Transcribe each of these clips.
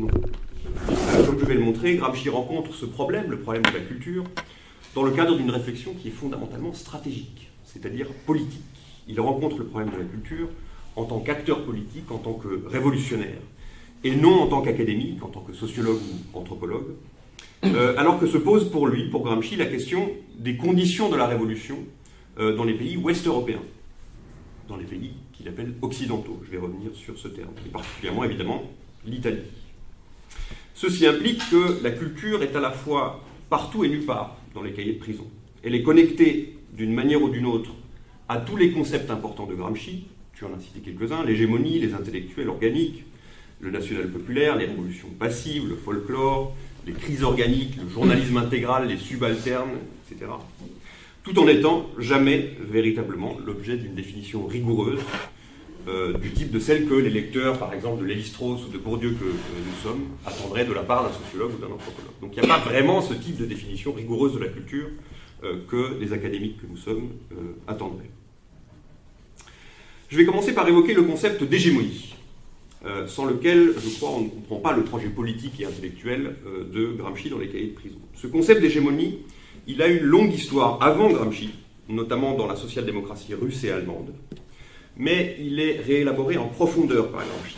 Comme je vais le montrer, Gramsci rencontre ce problème, le problème de la culture, dans le cadre d'une réflexion qui est fondamentalement stratégique, c'est-à-dire politique. Il rencontre le problème de la culture en tant qu'acteur politique, en tant que révolutionnaire, et non en tant qu'académique, en tant que sociologue ou anthropologue, alors que se pose pour lui, pour Gramsci, la question des conditions de la révolution dans les pays ouest-européens, dans les pays qu'il appelle occidentaux. Je vais revenir sur ce terme, et particulièrement, évidemment, l'Italie. Ceci implique que la culture est à la fois partout et nulle part dans les cahiers de prison. Elle est connectée d'une manière ou d'une autre à tous les concepts importants de Gramsci, tu en as cité quelques-uns, l'hégémonie, les intellectuels organiques, le national populaire, les révolutions passives, le folklore, les crises organiques, le journalisme intégral, les subalternes, etc. Tout en n'étant jamais véritablement l'objet d'une définition rigoureuse du type de celle que les lecteurs, par exemple, de Lévi-Strauss ou de Bourdieu que nous sommes, attendraient de la part d'un sociologue ou d'un anthropologue. Donc il n'y a pas vraiment ce type de définition rigoureuse de la culture que les académiques que nous sommes attendraient. Je vais commencer par évoquer le concept d'hégémonie, sans lequel, je crois, on ne comprend pas le projet politique et intellectuel de Gramsci dans les cahiers de prison. Ce concept d'hégémonie, il a une longue histoire avant Gramsci, notamment dans la social-démocratie russe et allemande, mais il est réélaboré en profondeur par Gramsci.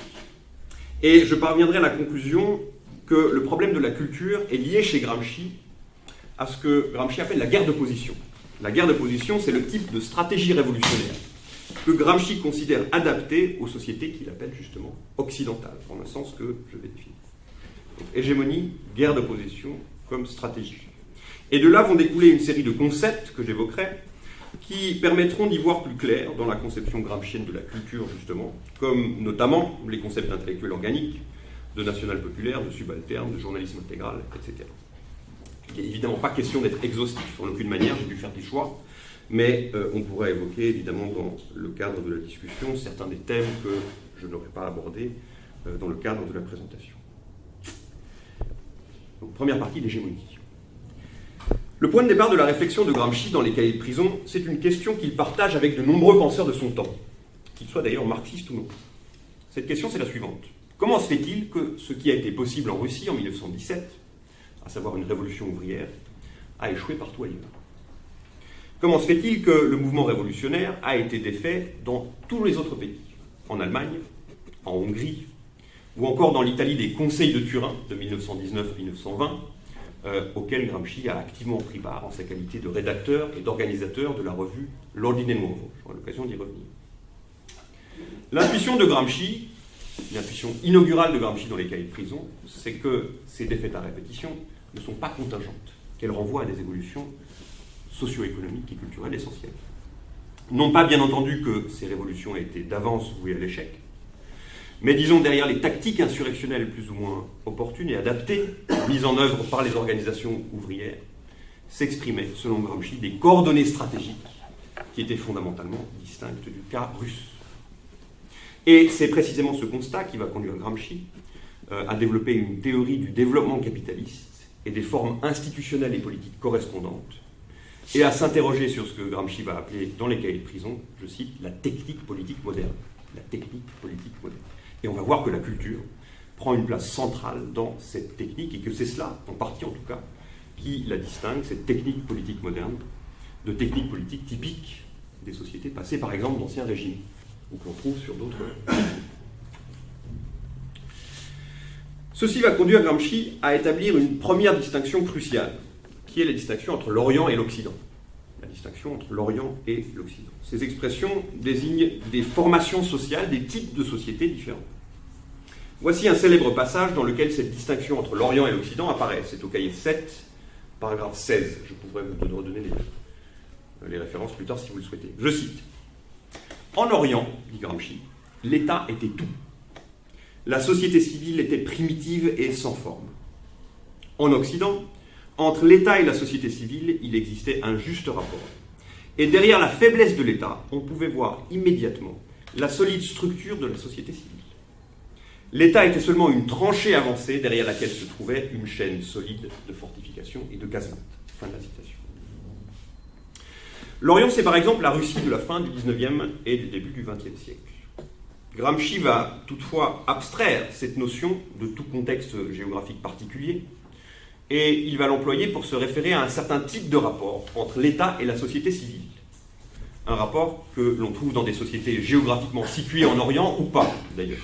Et je parviendrai à la conclusion que le problème de la culture est lié chez Gramsci à ce que Gramsci appelle la guerre de position. La guerre de position, c'est le type de stratégie révolutionnaire que Gramsci considère adapté aux sociétés qu'il appelle justement occidentales, en un sens que je vais définir. Donc, hégémonie, guerre de position comme stratégie. Et de là vont découler une série de concepts que j'évoquerai, qui permettront d'y voir plus clair dans la conception gramscienne de la culture, justement, comme notamment les concepts intellectuels organiques, de national populaire, de subalterne, de journalisme intégral, etc. Il n'est évidemment pas question d'être exhaustif, en aucune manière, j'ai dû faire des choix, mais on pourrait évoquer, évidemment, dans le cadre de la discussion, certains des thèmes que je n'aurais pas abordés dans le cadre de la présentation. Donc, première partie, l'hégémonie. Le point de départ de la réflexion de Gramsci dans les cahiers de prison, c'est une question qu'il partage avec de nombreux penseurs de son temps, qu'ils soient d'ailleurs marxistes ou non. Cette question, c'est la suivante. Comment se fait-il que ce qui a été possible en Russie en 1917, à savoir une révolution ouvrière, a échoué partout ailleurs? Comment se fait-il que le mouvement révolutionnaire a été défait dans tous les autres pays? En Allemagne, en Hongrie, ou encore dans l'Italie des conseils de Turin de 1919-1920, auquel Gramsci a activement pris part en sa qualité de rédacteur et d'organisateur de la revue L'Ordine Nuovo. J'aurai l'occasion d'y revenir. L'intuition de Gramsci, l'intuition inaugurale de Gramsci dans les cahiers de prison, c'est que ces défaites à répétition ne sont pas contingentes, qu'elles renvoient à des évolutions socio-économiques et culturelles essentielles. Non pas, bien entendu, que ces révolutions aient été d'avance vouées à l'échec, mais disons derrière les tactiques insurrectionnelles plus ou moins opportunes et adaptées, mises en œuvre par les organisations ouvrières, s'exprimaient, selon Gramsci, des coordonnées stratégiques qui étaient fondamentalement distinctes du cas russe. Et c'est précisément ce constat qui va conduire Gramsci à développer une théorie du développement capitaliste et des formes institutionnelles et politiques correspondantes, et à s'interroger sur ce que Gramsci va appeler dans les cahiers de prison, je cite, la technique politique moderne. La technique politique moderne. Et on va voir que la culture prend une place centrale dans cette technique, et que c'est cela, en partie en tout cas, qui la distingue, cette technique politique moderne, de techniques politiques typiques des sociétés passées, par exemple, d'anciens régimes, ou qu'on trouve sur d'autres. Ceci va conduire Gramsci à établir une première distinction cruciale, qui est la distinction entre l'Orient et l'Occident. La distinction entre l'Orient et l'Occident. Ces expressions désignent des formations sociales, des types de sociétés différents. Voici un célèbre passage dans lequel cette distinction entre l'Orient et l'Occident apparaît. C'est au cahier 7, paragraphe 16. Je pourrais vous redonner les références plus tard si vous le souhaitez. Je cite. « En Orient, dit Gramsci, l'État était tout. La société civile était primitive et sans forme. En Occident, entre l'État et la société civile, il existait un juste rapport. Et derrière la faiblesse de l'État, on pouvait voir immédiatement la solide structure de la société civile. L'État était seulement une tranchée avancée derrière laquelle se trouvait une chaîne solide de fortification et de casemates. » Fin de la citation. L'Orient, c'est par exemple la Russie de la fin du XIXe et du début du XXe siècle. Gramsci va toutefois abstraire cette notion de tout contexte géographique particulier, et il va l'employer pour se référer à un certain type de rapport entre l'État et la société civile. Un rapport que l'on trouve dans des sociétés géographiquement situées en Orient ou pas, d'ailleurs.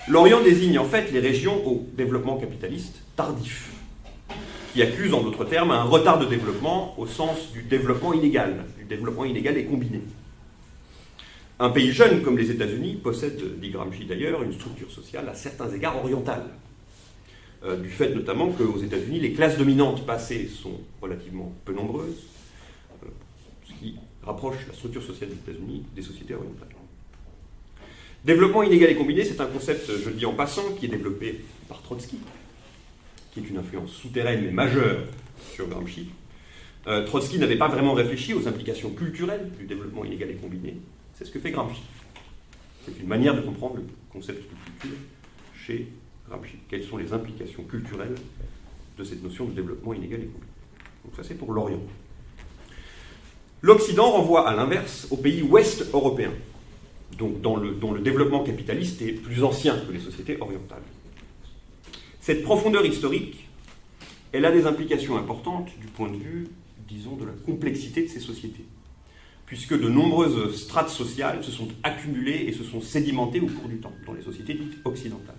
L'Orient désigne en fait les régions au développement capitaliste tardif, qui accusent en d'autres termes un retard de développement au sens du développement inégal et combiné. Un pays jeune comme les États-Unis possède, dit Gramsci d'ailleurs, une structure sociale à certains égards orientale. Du fait notamment qu'aux États-Unis, les classes dominantes passées sont relativement peu nombreuses, ce qui rapproche la structure sociale des États-Unis des sociétés orientales. Développement inégal et combiné, c'est un concept, je le dis en passant, qui est développé par Trotsky, qui est une influence souterraine mais majeure sur Gramsci. Trotsky n'avait pas vraiment réfléchi aux implications culturelles du développement inégal et combiné. C'est ce que fait Gramsci. C'est une manière de comprendre le concept de culture chez Gramsci. Quelles sont les implications culturelles de cette notion de développement inégal et combiné? Donc ça, c'est pour l'Orient. L'Occident renvoie à l'inverse aux pays ouest européens, donc dont le développement capitaliste est plus ancien que les sociétés orientales. Cette profondeur historique, elle a des implications importantes du point de vue, disons, de la complexité de ces sociétés, puisque de nombreuses strates sociales se sont accumulées et se sont sédimentées au cours du temps dans les sociétés dites occidentales.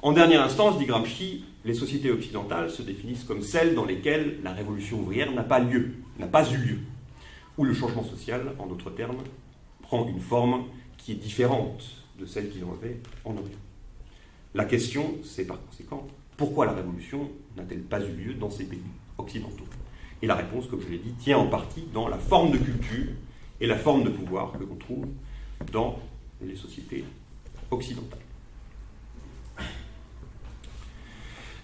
En dernière instance, dit Gramsci, les sociétés occidentales se définissent comme celles dans lesquelles la révolution ouvrière n'a pas eu lieu, où le changement social, en d'autres termes, prend une forme qui est différente de celle qu'il en avait en Orient. La question, c'est par conséquent, pourquoi la révolution n'a-t-elle pas eu lieu dans ces pays occidentaux? Et la réponse, comme je l'ai dit, tient en partie dans la forme de culture et la forme de pouvoir que l'on trouve dans les sociétés occidentales.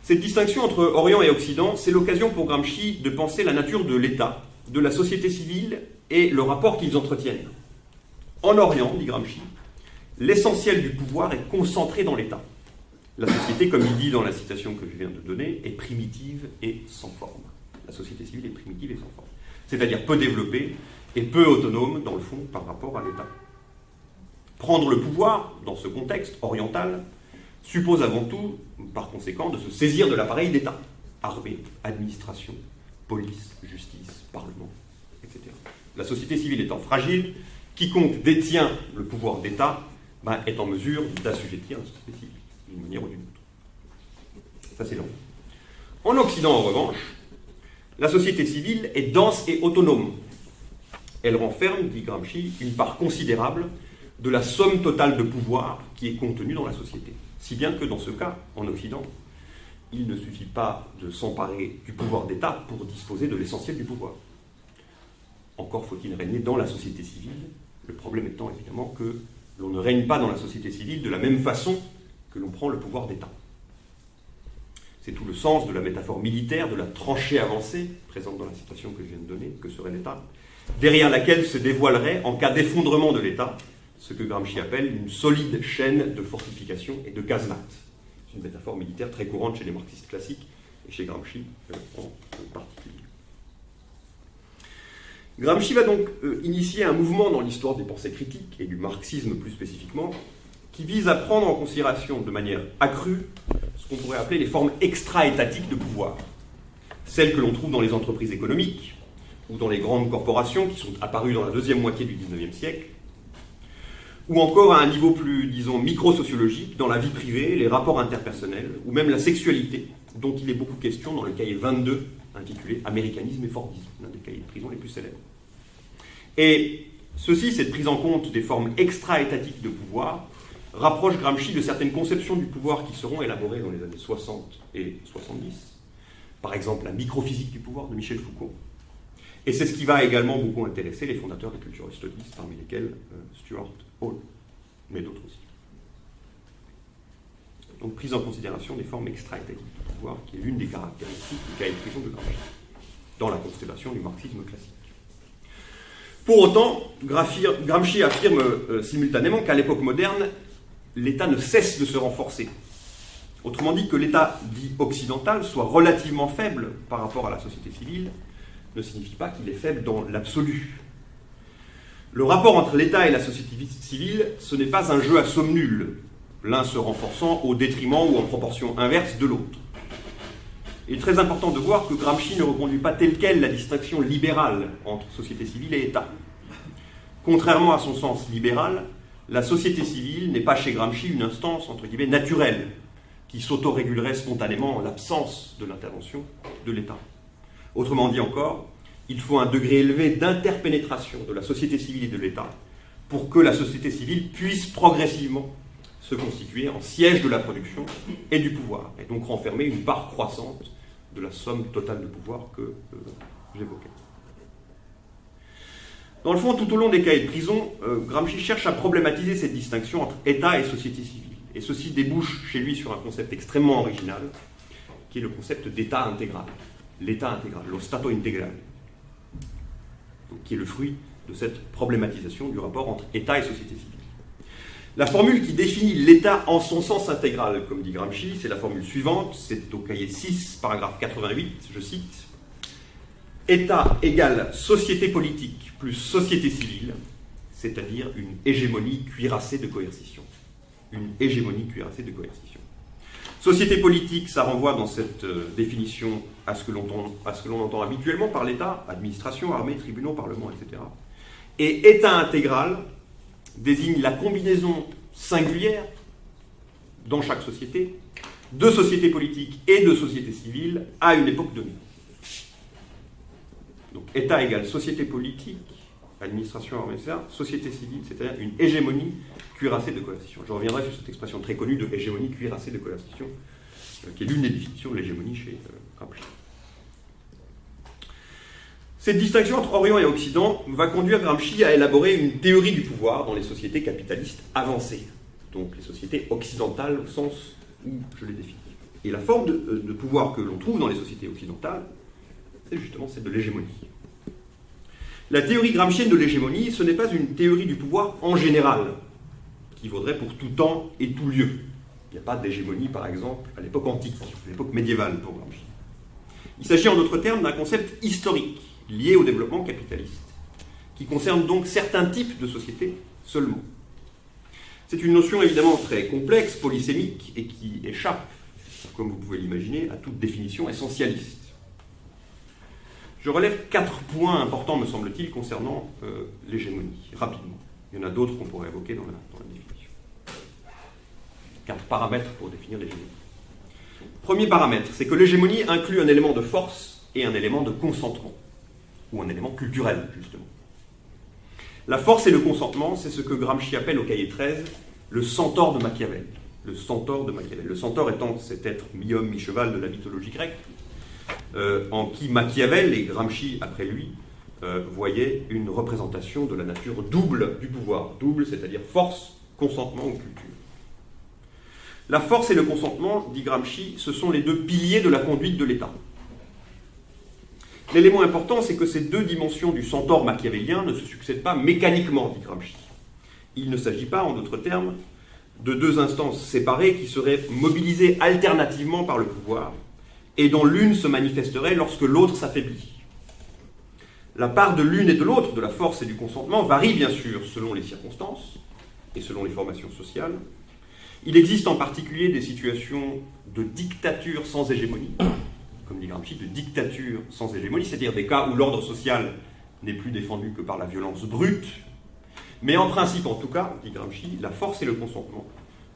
Cette distinction entre Orient et Occident, c'est l'occasion pour Gramsci de penser la nature de l'État, de la société civile et le rapport qu'ils entretiennent. En Orient, dit Gramsci, l'essentiel du pouvoir est concentré dans l'État. La société, comme il dit dans la citation que je viens de donner, est primitive et sans forme. La société civile est primitive et sans forme. C'est-à-dire peu développée et peu autonome, dans le fond, par rapport à l'État. Prendre le pouvoir, dans ce contexte oriental, suppose avant tout, par conséquent, de se saisir de l'appareil d'État. Armée, administration, police, justice, parlement, etc. La société civile étant fragile, quiconque détient le pouvoir d'État est en mesure d'assujettir la société civile, d'une manière ou d'une autre. Ça, c'est long. En Occident, en revanche, la société civile est dense et autonome. Elle renferme, dit Gramsci, une part considérable de la somme totale de pouvoir qui est contenue dans la société. Si bien que dans ce cas, en Occident, il ne suffit pas de s'emparer du pouvoir d'État pour disposer de l'essentiel du pouvoir. Encore faut-il régner dans la société civile, le problème étant évidemment que l'on ne règne pas dans la société civile de la même façon que l'on prend le pouvoir d'État. C'est tout le sens de la métaphore militaire de la tranchée avancée, présente dans la citation que je viens de donner, que serait l'État, derrière laquelle se dévoilerait, en cas d'effondrement de l'État, ce que Gramsci appelle une solide chaîne de fortifications et de casemates. C'est une métaphore militaire très courante chez les marxistes classiques et chez Gramsci en particulier. Gramsci va donc initier un mouvement dans l'histoire des pensées critiques et du marxisme plus spécifiquement, qui vise à prendre en considération de manière accrue ce qu'on pourrait appeler les formes extra-étatiques de pouvoir, celles que l'on trouve dans les entreprises économiques ou dans les grandes corporations qui sont apparues dans la deuxième moitié du XIXe siècle, ou encore à un niveau plus, disons, micro-sociologique, dans la vie privée, les rapports interpersonnels, ou même la sexualité, dont il est beaucoup question dans le cahier 22, intitulé « Américanisme et Fordisme », l'un des cahiers de prison les plus célèbres. Et ceci, cette prise en compte des formes extra-étatiques de pouvoir, rapproche Gramsci de certaines conceptions du pouvoir qui seront élaborées dans les années 60 et 70, par exemple la microphysique du pouvoir de Michel Foucault. Et c'est ce qui va également beaucoup intéresser les fondateurs des culture studies, parmi lesquels Stuart Hall, mais d'autres aussi. Donc prise en considération des formes extra-étatiques du pouvoir, qui est l'une des caractéristiques du cahier de prison de Gramsci, dans la constellation du marxisme classique. Pour autant, Gramsci affirme simultanément qu'à l'époque moderne, l'État ne cesse de se renforcer. Autrement dit, que l'État dit occidental soit relativement faible par rapport à la société civile ne signifie pas qu'il est faible dans l'absolu. Le rapport entre l'État et la société civile, ce n'est pas un jeu à somme nulle, l'un se renforçant au détriment ou en proportion inverse de l'autre. Il est très important de voir que Gramsci ne reconduit pas telle quelle la distinction libérale entre société civile et État. Contrairement à son sens libéral, la société civile n'est pas chez Gramsci une instance, entre guillemets, naturelle, qui s'autorégulerait spontanément en l'absence de l'intervention de l'État. Autrement dit encore, il faut un degré élevé d'interpénétration de la société civile et de l'État pour que la société civile puisse progressivement se constituer en siège de la production et du pouvoir, et donc renfermer une part croissante de la somme totale de pouvoir que j'évoquais. Dans le fond, tout au long des cahiers de prison, Gramsci cherche à problématiser cette distinction entre État et société civile. Et ceci débouche chez lui sur un concept extrêmement original, qui est le concept d'État intégral. L'État intégral, lo Stato integrale, qui est le fruit de cette problématisation du rapport entre État et société civile. La formule qui définit l'État en son sens intégral, comme dit Gramsci, c'est la formule suivante, c'est au cahier 6, paragraphe 88, je cite, « État égale société politique plus société civile, c'est-à-dire une hégémonie cuirassée de coercition. » Une hégémonie cuirassée de coercition. Société politique, ça renvoie dans cette définition à ce que l'on entend habituellement par l'État, administration, armée, tribunaux, parlement, etc. Et État intégral désigne la combinaison singulière, dans chaque société, de sociétés politiques et de sociétés civiles à une époque donnée. Donc État égale société politique, administration, armée, etc., société civile, c'est-à-dire une hégémonie cuirassée de coercition. Je reviendrai sur cette expression très connue de hégémonie cuirassée de coercition, qui est l'une des définitions de l'hégémonie chez Gramsci. Cette distinction entre Orient et Occident va conduire Gramsci à élaborer une théorie du pouvoir dans les sociétés capitalistes avancées, donc les sociétés occidentales au sens où je les définis. Et la forme de pouvoir que l'on trouve dans les sociétés occidentales, c'est justement celle de l'hégémonie. La théorie gramscienne de l'hégémonie, ce n'est pas une théorie du pouvoir en général, qui vaudrait pour tout temps et tout lieu. Il n'y a pas d'hégémonie, par exemple, à l'époque antique, à l'époque médiévale pour Gramsci. Il s'agit en d'autres termes d'un concept historique, lié au développement capitaliste, qui concerne donc certains types de sociétés seulement. C'est une notion évidemment très complexe, polysémique, et qui échappe, comme vous pouvez l'imaginer, à toute définition essentialiste. Je relève 4 points importants, me semble-t-il, concernant l'hégémonie, rapidement. Il y en a d'autres qu'on pourrait évoquer dans la définition. 4 paramètres pour définir l'hégémonie. Premier paramètre, c'est que l'hégémonie inclut un élément de force et un élément de consentement, ou un élément culturel, justement. La force et le consentement, c'est ce que Gramsci appelle au cahier 13 le centaure de Machiavel. Le centaure de Machiavel. Le centaure étant cet être mi-homme, mi-cheval de la mythologie grecque, en qui Machiavel, et Gramsci après lui, voyaient une représentation de la nature double du pouvoir. Double, c'est-à-dire force, consentement ou culture. La force et le consentement, dit Gramsci, ce sont les deux piliers de la conduite de l'État. L'élément important, c'est que ces deux dimensions du centaure machiavélien ne se succèdent pas mécaniquement, dit Gramsci. Il ne s'agit pas, en d'autres termes, de deux instances séparées qui seraient mobilisées alternativement par le pouvoir, et dont l'une se manifesterait lorsque l'autre s'affaiblit. La part de l'une et de l'autre, de la force et du consentement, varie bien sûr selon les circonstances et selon les formations sociales. Il existe en particulier des situations de dictature sans hégémonie, comme dit Gramsci, de dictature sans hégémonie, c'est-à-dire des cas où l'ordre social n'est plus défendu que par la violence brute. Mais en principe, en tout cas, dit Gramsci, la force et le consentement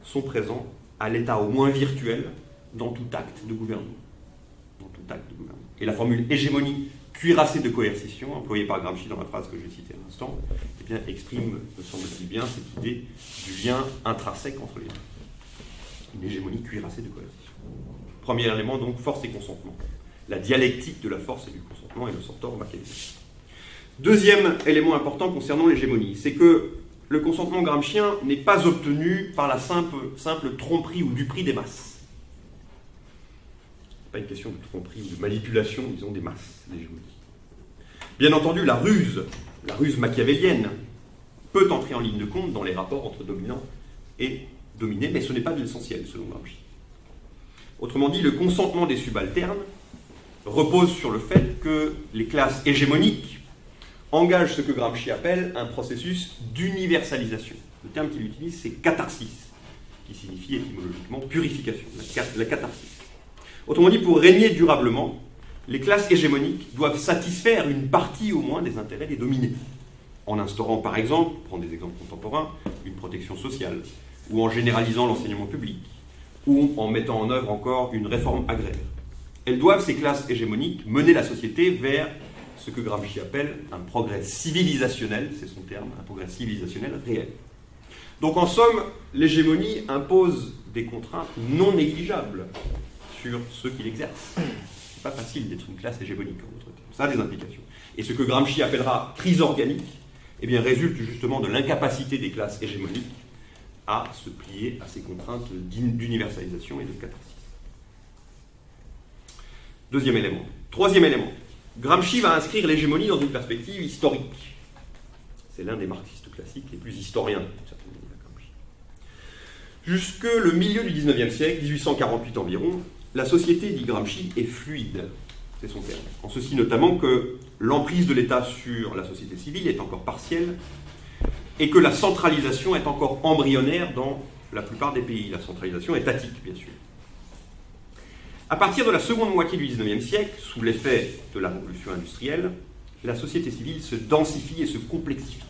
sont présents à l'état au moins virtuel dans tout acte de gouvernement. Et la formule hégémonie cuirassée de coercition, employée par Gramsci dans la phrase que j'ai citée à l'instant, eh bien, exprime, me semble-t-il bien, cette idée du lien intrinsèque entre les deux. Une hégémonie cuirassée de coercition. Premier élément, donc, force et consentement. La dialectique de la force et du consentement et le centaure machiavélien. Deuxième élément important concernant l'hégémonie, c'est que le consentement gramscien n'est pas obtenu par la simple tromperie ou duperie des masses. Pas une question de tromperie ou de manipulation, disons, des masses, l'hégémonie. Bien entendu, la ruse machiavélienne, peut entrer en ligne de compte dans les rapports entre dominants et dominés, mais ce n'est pas de l'essentiel, selon Gramsci. Autrement dit, le consentement des subalternes repose sur le fait que les classes hégémoniques engage ce que Gramsci appelle un processus d'universalisation. Le terme qu'il utilise, c'est catharsis, qui signifie étymologiquement purification, la catharsis. Autrement dit, pour régner durablement, les classes hégémoniques doivent satisfaire une partie au moins des intérêts des dominés, en instaurant par exemple, prendre des exemples contemporains, une protection sociale, ou en généralisant l'enseignement public, ou en mettant en œuvre encore une réforme agraire. Elles doivent, ces classes hégémoniques, mener la société vers ce que Gramsci appelle un progrès civilisationnel, c'est son terme, un progrès civilisationnel réel. Donc en somme, l'hégémonie impose des contraintes non négligeables sur ceux qui l'exercent. C'est pas facile d'être une classe hégémonique, en d'autres termes. Ça a des implications. Et ce que Gramsci appellera crise organique, eh bien, résulte justement de l'incapacité des classes hégémoniques à se plier à ces contraintes d'universalisation et de catharsis. Deuxième élément. Troisième élément. Gramsci va inscrire l'hégémonie dans une perspective historique. C'est l'un des marxistes classiques les plus historiens, d'une certaine manière, Gramsci. Jusque le milieu du XIXe siècle, 1848 environ, la société, dit Gramsci, est fluide. C'est son terme. En ceci notamment que l'emprise de l'État sur la société civile est encore partielle et que la centralisation est encore embryonnaire dans la plupart des pays. La centralisation étatique, bien sûr. À partir de la seconde moitié du XIXe siècle, sous l'effet de la révolution industrielle, la société civile se densifie et se complexifie.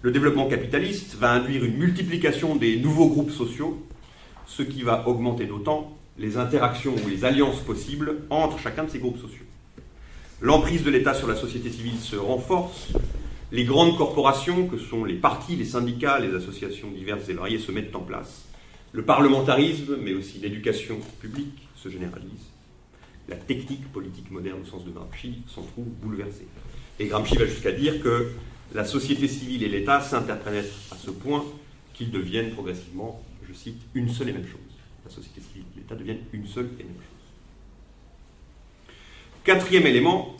Le développement capitaliste va induire une multiplication des nouveaux groupes sociaux, ce qui va augmenter d'autant les interactions ou les alliances possibles entre chacun de ces groupes sociaux. L'emprise de l'État sur la société civile se renforce, les grandes corporations, que sont les partis, les syndicats, les associations diverses et variées, se mettent en place. Le parlementarisme, mais aussi l'éducation publique, se généralise. La technique politique moderne, au sens de Gramsci, s'en trouve bouleversée. Et Gramsci va jusqu'à dire que la société civile et l'État s'interpénètrent à ce point qu'ils deviennent progressivement, je cite, une seule et même chose. La société civile et l'État deviennent une seule et même chose. Quatrième élément,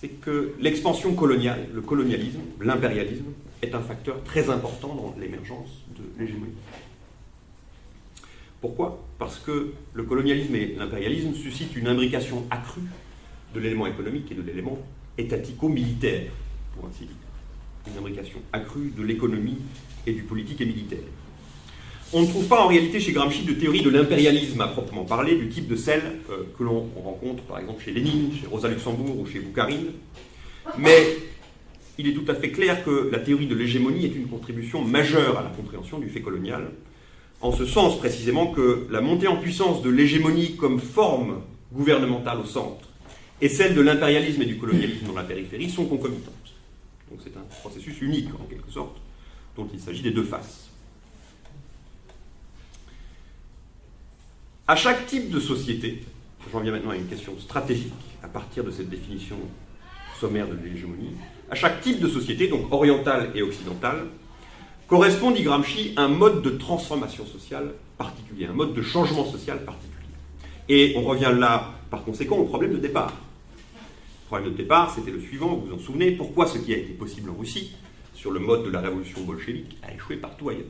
c'est que l'expansion coloniale, le colonialisme, l'impérialisme, est un facteur très important dans l'émergence de l'hégémonie. Pourquoi ? Parce que le colonialisme et l'impérialisme suscitent une imbrication accrue de l'élément économique et de l'élément étatico-militaire, pour ainsi dire. Une imbrication accrue de l'économie et du politique et militaire. On ne trouve pas en réalité chez Gramsci de théorie de l'impérialisme à proprement parler, du type de celle que l'on rencontre par exemple chez Lénine, chez Rosa Luxembourg ou chez Boukharine. Mais il est tout à fait clair que la théorie de l'hégémonie est une contribution majeure à la compréhension du fait colonial, en ce sens précisément que la montée en puissance de l'hégémonie comme forme gouvernementale au centre et celle de l'impérialisme et du colonialisme dans la périphérie sont concomitantes. Donc c'est un processus unique en quelque sorte, dont il s'agit des deux faces. À chaque type de société, j'en viens maintenant à une question stratégique, à partir de cette définition sommaire de l'hégémonie, à chaque type de société, donc orientale et occidentale, correspond, dit Gramsci, un mode de transformation sociale particulier, un mode de changement social particulier. Et on revient là, par conséquent, au problème de départ. Le problème de départ, c'était le suivant, vous vous en souvenez, pourquoi ce qui a été possible en Russie, sur le mode de la révolution bolchevique, a échoué partout ailleurs.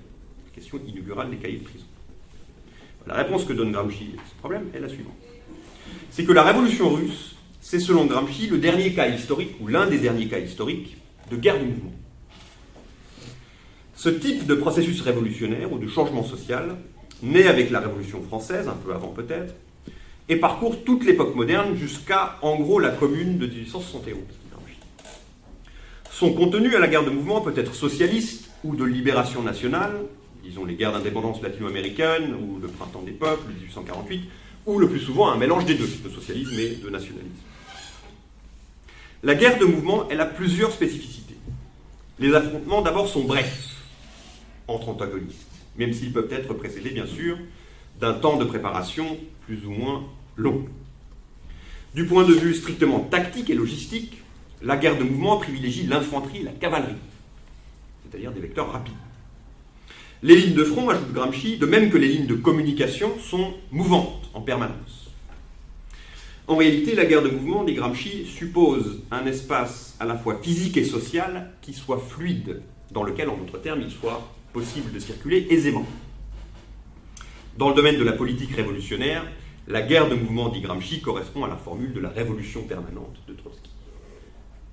La question inaugurale des cahiers de prison. La réponse que donne Gramsci à ce problème est la suivante. C'est que la révolution russe, c'est selon Gramsci le dernier cas historique, ou l'un des derniers cas historiques, de guerre du mouvement. Ce type de processus révolutionnaire ou de changement social naît avec la Révolution française, un peu avant peut-être, et parcourt toute l'époque moderne jusqu'à, en gros, la Commune de 1871. Son contenu à la guerre de mouvement peut être socialiste ou de libération nationale, disons les guerres d'indépendance latino-américaines ou le printemps des peuples, 1848, ou le plus souvent un mélange des deux, de socialisme et de nationalisme. La guerre de mouvement, elle a plusieurs spécificités. Les affrontements, d'abord, sont brefs entre antagonistes, même s'ils peuvent être précédés, bien sûr, d'un temps de préparation plus ou moins long. Du point de vue strictement tactique et logistique, la guerre de mouvement privilégie l'infanterie et la cavalerie, c'est-à-dire des vecteurs rapides. Les lignes de front, ajoute Gramsci, de même que les lignes de communication, sont mouvantes en permanence. En réalité, la guerre de mouvement, dit Gramsci, suppose un espace à la fois physique et social qui soit fluide, dans lequel, en d'autres termes, il soit possible de circuler aisément. Dans le domaine de la politique révolutionnaire, la guerre de mouvement, dit Gramsci, correspond à la formule de la révolution permanente de Trotsky.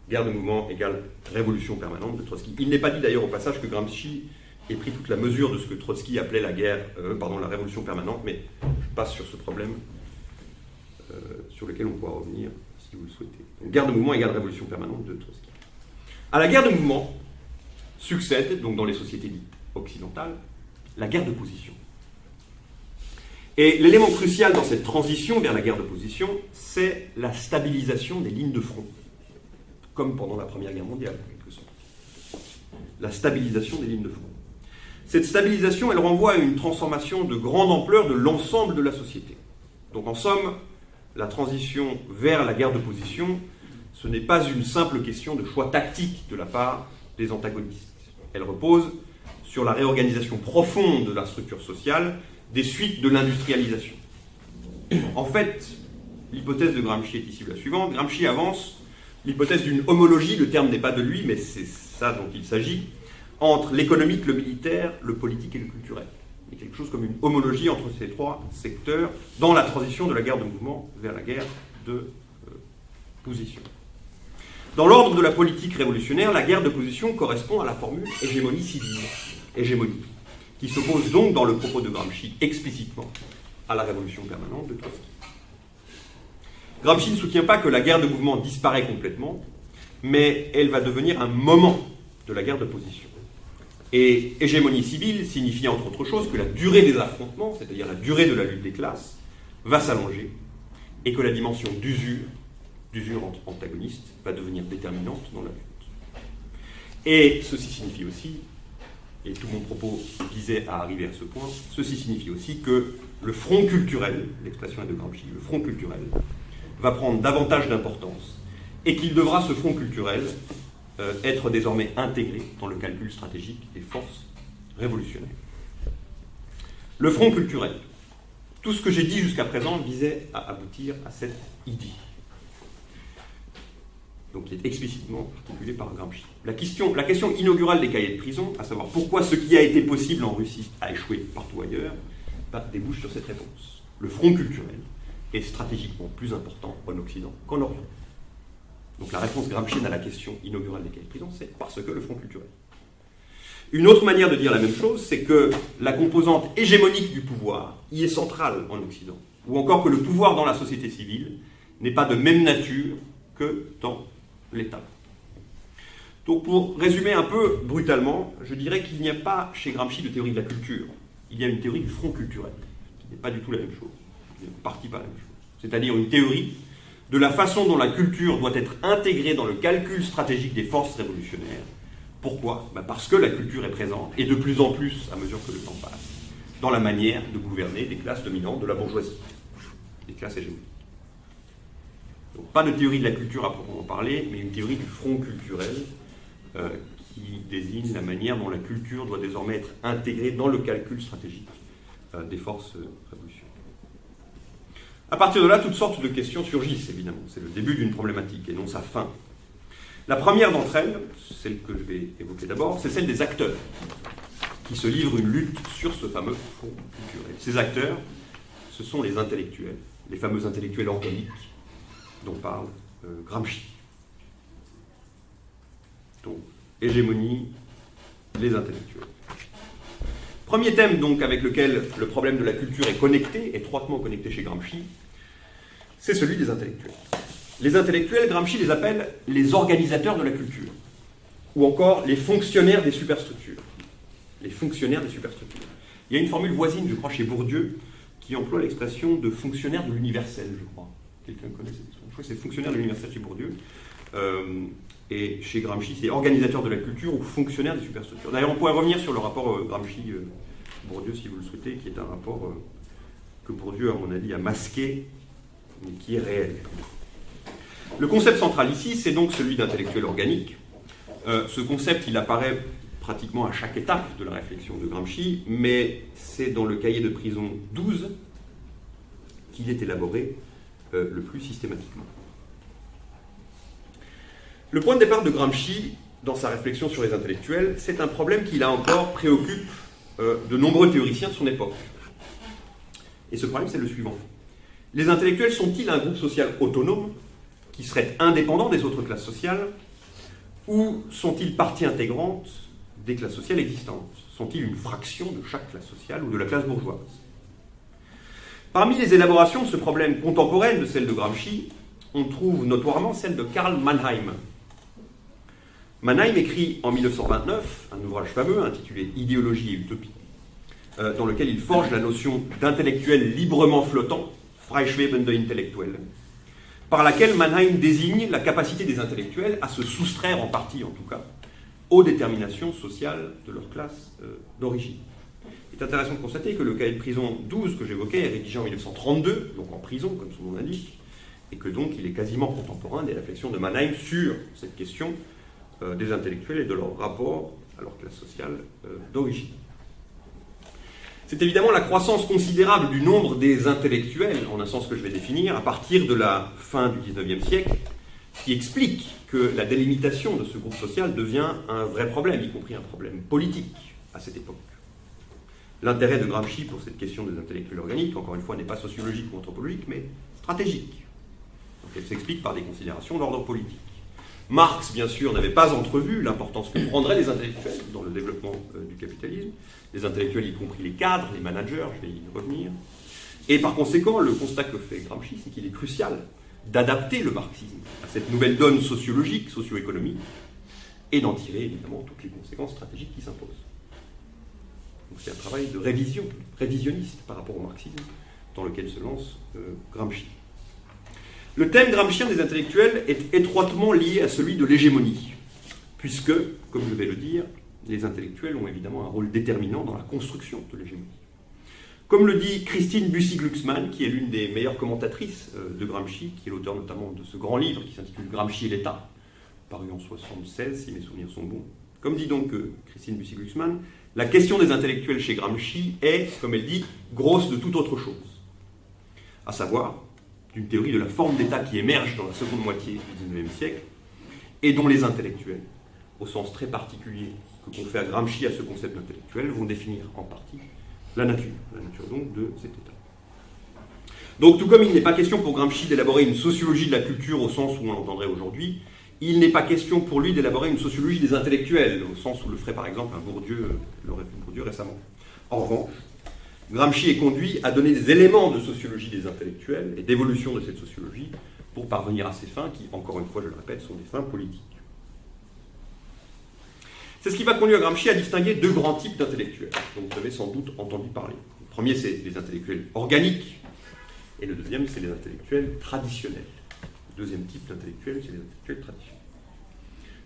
Guerre de mouvement égale révolution permanente de Trotsky. Il n'est pas dit d'ailleurs au passage que Gramsci ait pris toute la mesure de ce que Trotsky appelait la révolution permanente, mais je passe sur ce problème sur lequel on pourra revenir si vous le souhaitez. Donc, guerre de mouvement égale révolution permanente de Trotsky. À la guerre de mouvement succède, donc dans les sociétés dites occidentales, la guerre de position. Et l'élément crucial dans cette transition vers la guerre de position, c'est la stabilisation des lignes de front, comme pendant la Première Guerre mondiale, en quelque sorte. La stabilisation des lignes de front. Cette stabilisation, elle renvoie à une transformation de grande ampleur de l'ensemble de la société. Donc en somme, la transition vers la guerre de position, ce n'est pas une simple question de choix tactique de la part des antagonistes. Elle repose sur la réorganisation profonde de la structure sociale des suites de l'industrialisation. En fait, l'hypothèse de Gramsci est ici la suivante. Gramsci avance l'hypothèse d'une homologie, le terme n'est pas de lui, mais c'est ça dont il s'agit, entre l'économique, le militaire, le politique et le culturel. Il y a quelque chose comme une homologie entre ces trois secteurs dans la transition de la guerre de mouvement vers la guerre de position. Dans l'ordre de la politique révolutionnaire, la guerre de position correspond à la formule hégémonie civile, hégémonie, qui s'oppose donc dans le propos de Gramsci explicitement à la révolution permanente de Trotsky. Gramsci ne soutient pas que la guerre de mouvement disparaît complètement, mais elle va devenir un moment de la guerre de position. Et hégémonie civile signifie entre autres choses que la durée des affrontements, c'est-à-dire la durée de la lutte des classes, va s'allonger et que la dimension d'usure entre antagonistes, va devenir déterminante dans la lutte. Et ceci signifie aussi, et tout mon propos visait à arriver à ce point, ceci signifie aussi que le front culturel, l'expression est de Gramsci, le front culturel, va prendre davantage d'importance et qu'il devra, ce front culturel, être désormais intégré dans le calcul stratégique des forces révolutionnaires. Le front culturel. Tout ce que j'ai dit jusqu'à présent visait à aboutir à cette idée, donc qui est explicitement articulée par Gramsci. La question inaugurale des cahiers de prison, à savoir pourquoi ce qui a été possible en Russie a échoué partout ailleurs, débouche sur cette réponse. Le front culturel est stratégiquement plus important en Occident qu'en Orient. Donc la réponse gramscienne à la question inaugurale des cahiers de prison, c'est parce que le front culturel. Une autre manière de dire la même chose, c'est que la composante hégémonique du pouvoir y est centrale en Occident, ou encore que le pouvoir dans la société civile n'est pas de même nature que dans l'État. Donc pour résumer un peu brutalement, je dirais qu'il n'y a pas chez Gramsci de théorie de la culture. Il y a une théorie du front culturel, qui n'est pas du tout la même chose, qui n'est en partie pas la même chose. C'est-à-dire une théorie de la façon dont la culture doit être intégrée dans le calcul stratégique des forces révolutionnaires. Pourquoi ? Parce que la culture est présente, et de plus en plus, à mesure que le temps passe, dans la manière de gouverner des classes dominantes de la bourgeoisie, des classes hégémoniques. Donc pas de théorie de la culture à proprement parler, mais une théorie du front culturel qui désigne la manière dont la culture doit désormais être intégrée dans le calcul stratégique des forces révolutionnaires. À partir de là, toutes sortes de questions surgissent, évidemment. C'est le début d'une problématique et non sa fin. La première d'entre elles, celle que je vais évoquer d'abord, c'est celle des acteurs qui se livrent une lutte sur ce fameux front culturel. Ces acteurs, ce sont les intellectuels, les fameux intellectuels organiques dont parle Gramsci. Donc, hégémonie, les intellectuels. Premier thème donc avec lequel le problème de la culture est connecté, étroitement connecté chez Gramsci, c'est celui des intellectuels. Les intellectuels, Gramsci les appelle les organisateurs de la culture, ou encore les fonctionnaires des superstructures. Les fonctionnaires des superstructures. Il y a une formule voisine, je crois, chez Bourdieu, qui emploie l'expression de fonctionnaire de l'universel, je crois. Quelqu'un connaît cette expression ? Je crois que c'est fonctionnaire de l'universel chez Bourdieu. Et chez Gramsci, c'est organisateur de la culture ou fonctionnaire des superstructures. D'ailleurs, on pourrait revenir sur le rapport Gramsci-Bourdieu, si vous le souhaitez, qui est un rapport que Bourdieu, à mon avis, a masqué, mais qui est réel. Le concept central ici, c'est donc celui d'intellectuel organique. Ce concept, il apparaît pratiquement à chaque étape de la réflexion de Gramsci, mais c'est dans le cahier de prison 12 qu'il est élaboré le plus systématiquement. Le point de départ de Gramsci, dans sa réflexion sur les intellectuels, c'est un problème qui, là encore, préoccupe de nombreux théoriciens de son époque. Et ce problème, c'est le suivant. Les intellectuels sont-ils un groupe social autonome, qui serait indépendant des autres classes sociales, Ou sont-ils partie intégrante des classes sociales existantes? Sont-ils une fraction de chaque classe sociale ou de la classe bourgeoise? Parmi les élaborations de ce problème contemporaine de celle de Gramsci, on trouve notoirement celle de Karl Mannheim. Mannheim écrit en 1929 un ouvrage fameux intitulé « Idéologie et utopie », dans lequel il forge la notion d'intellectuel librement flottant, Freischwebende Intellektuelle, par laquelle Mannheim désigne la capacité des intellectuels à se soustraire, en partie en tout cas, aux déterminations sociales de leur classe d'origine. Il est intéressant de constater que le cahier de prison 12 que j'évoquais est rédigé en 1932, donc en prison, comme son nom l'indique, et que donc il est quasiment contemporain des réflexions de Mannheim sur cette question des intellectuels et de leur rapport à leur classe sociale d'origine. C'est évidemment la croissance considérable du nombre des intellectuels, en un sens que je vais définir, à partir de la fin du XIXe siècle, qui explique que la délimitation de ce groupe social devient un vrai problème, y compris un problème politique à cette époque. L'intérêt de Gramsci pour cette question des intellectuels organiques, encore une fois, n'est pas sociologique ou anthropologique, mais stratégique. Donc elle s'explique par des considérations d'ordre politique. Marx, bien sûr, n'avait pas entrevu l'importance que prendraient les intellectuels dans le développement du capitalisme. Les intellectuels, y compris les cadres, les managers, je vais y revenir. Et par conséquent, le constat que fait Gramsci, c'est qu'il est crucial d'adapter le marxisme à cette nouvelle donne sociologique, socio-économique, et d'en tirer évidemment toutes les conséquences stratégiques qui s'imposent. Donc c'est un travail de révision, révisionniste par rapport au marxisme, dans lequel se lance Gramsci. Le thème gramscien des intellectuels est étroitement lié à celui de l'hégémonie, puisque, comme je vais le dire, les intellectuels ont évidemment un rôle déterminant dans la construction de l'hégémonie. Comme le dit Christine Bussy-Glucksmann, qui est l'une des meilleures commentatrices de Gramsci, qui est l'auteur notamment de ce grand livre qui s'intitule Gramsci et l'État, paru en 1976, si mes souvenirs sont bons. Comme dit donc Christine Bussy-Glucksmann, la question des intellectuels chez Gramsci est, comme elle dit, grosse de toute autre chose. À savoir, d'une théorie de la forme d'État qui émerge dans la seconde moitié du XIXe siècle, et dont les intellectuels, au sens très particulier que confère Gramsci à ce concept d'intellectuel, vont définir en partie la nature donc de cet État. Donc tout comme il n'est pas question pour Gramsci d'élaborer une sociologie de la culture au sens où on l'entendrait aujourd'hui, il n'est pas question pour lui d'élaborer une sociologie des intellectuels, au sens où le ferait par exemple un Bourdieu, récemment. En revanche, Gramsci est conduit à donner des éléments de sociologie des intellectuels et d'évolution de cette sociologie pour parvenir à ces fins qui, encore une fois, je le répète, sont des fins politiques. C'est ce qui va conduire Gramsci à distinguer deux grands types d'intellectuels, dont vous avez sans doute entendu parler. Le premier, c'est les intellectuels organiques, et le deuxième, c'est les intellectuels traditionnels. Le deuxième type d'intellectuels, c'est les intellectuels traditionnels.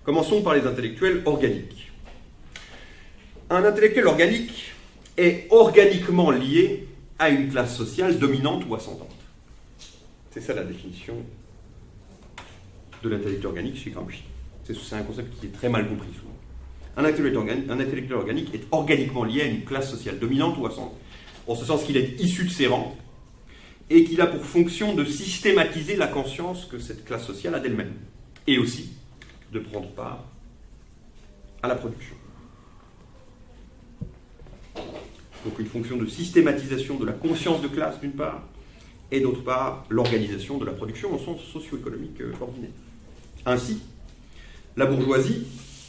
Commençons par les intellectuels organiques. Un intellectuel organique est organiquement lié à une classe sociale dominante ou ascendante. C'est ça la définition de l'intellectuel organique chez Gramsci. C'est un concept qui est très mal compris souvent. Un intellectuel organique est organiquement lié à une classe sociale dominante ou ascendante, en ce sens qu'il est issu de ses rangs et qu'il a pour fonction de systématiser la conscience que cette classe sociale a d'elle-même, et aussi de prendre part à la production. Donc une fonction de systématisation de la conscience de classe d'une part, et d'autre part l'organisation de la production au sens socio-économique ordinaire. Ainsi, la bourgeoisie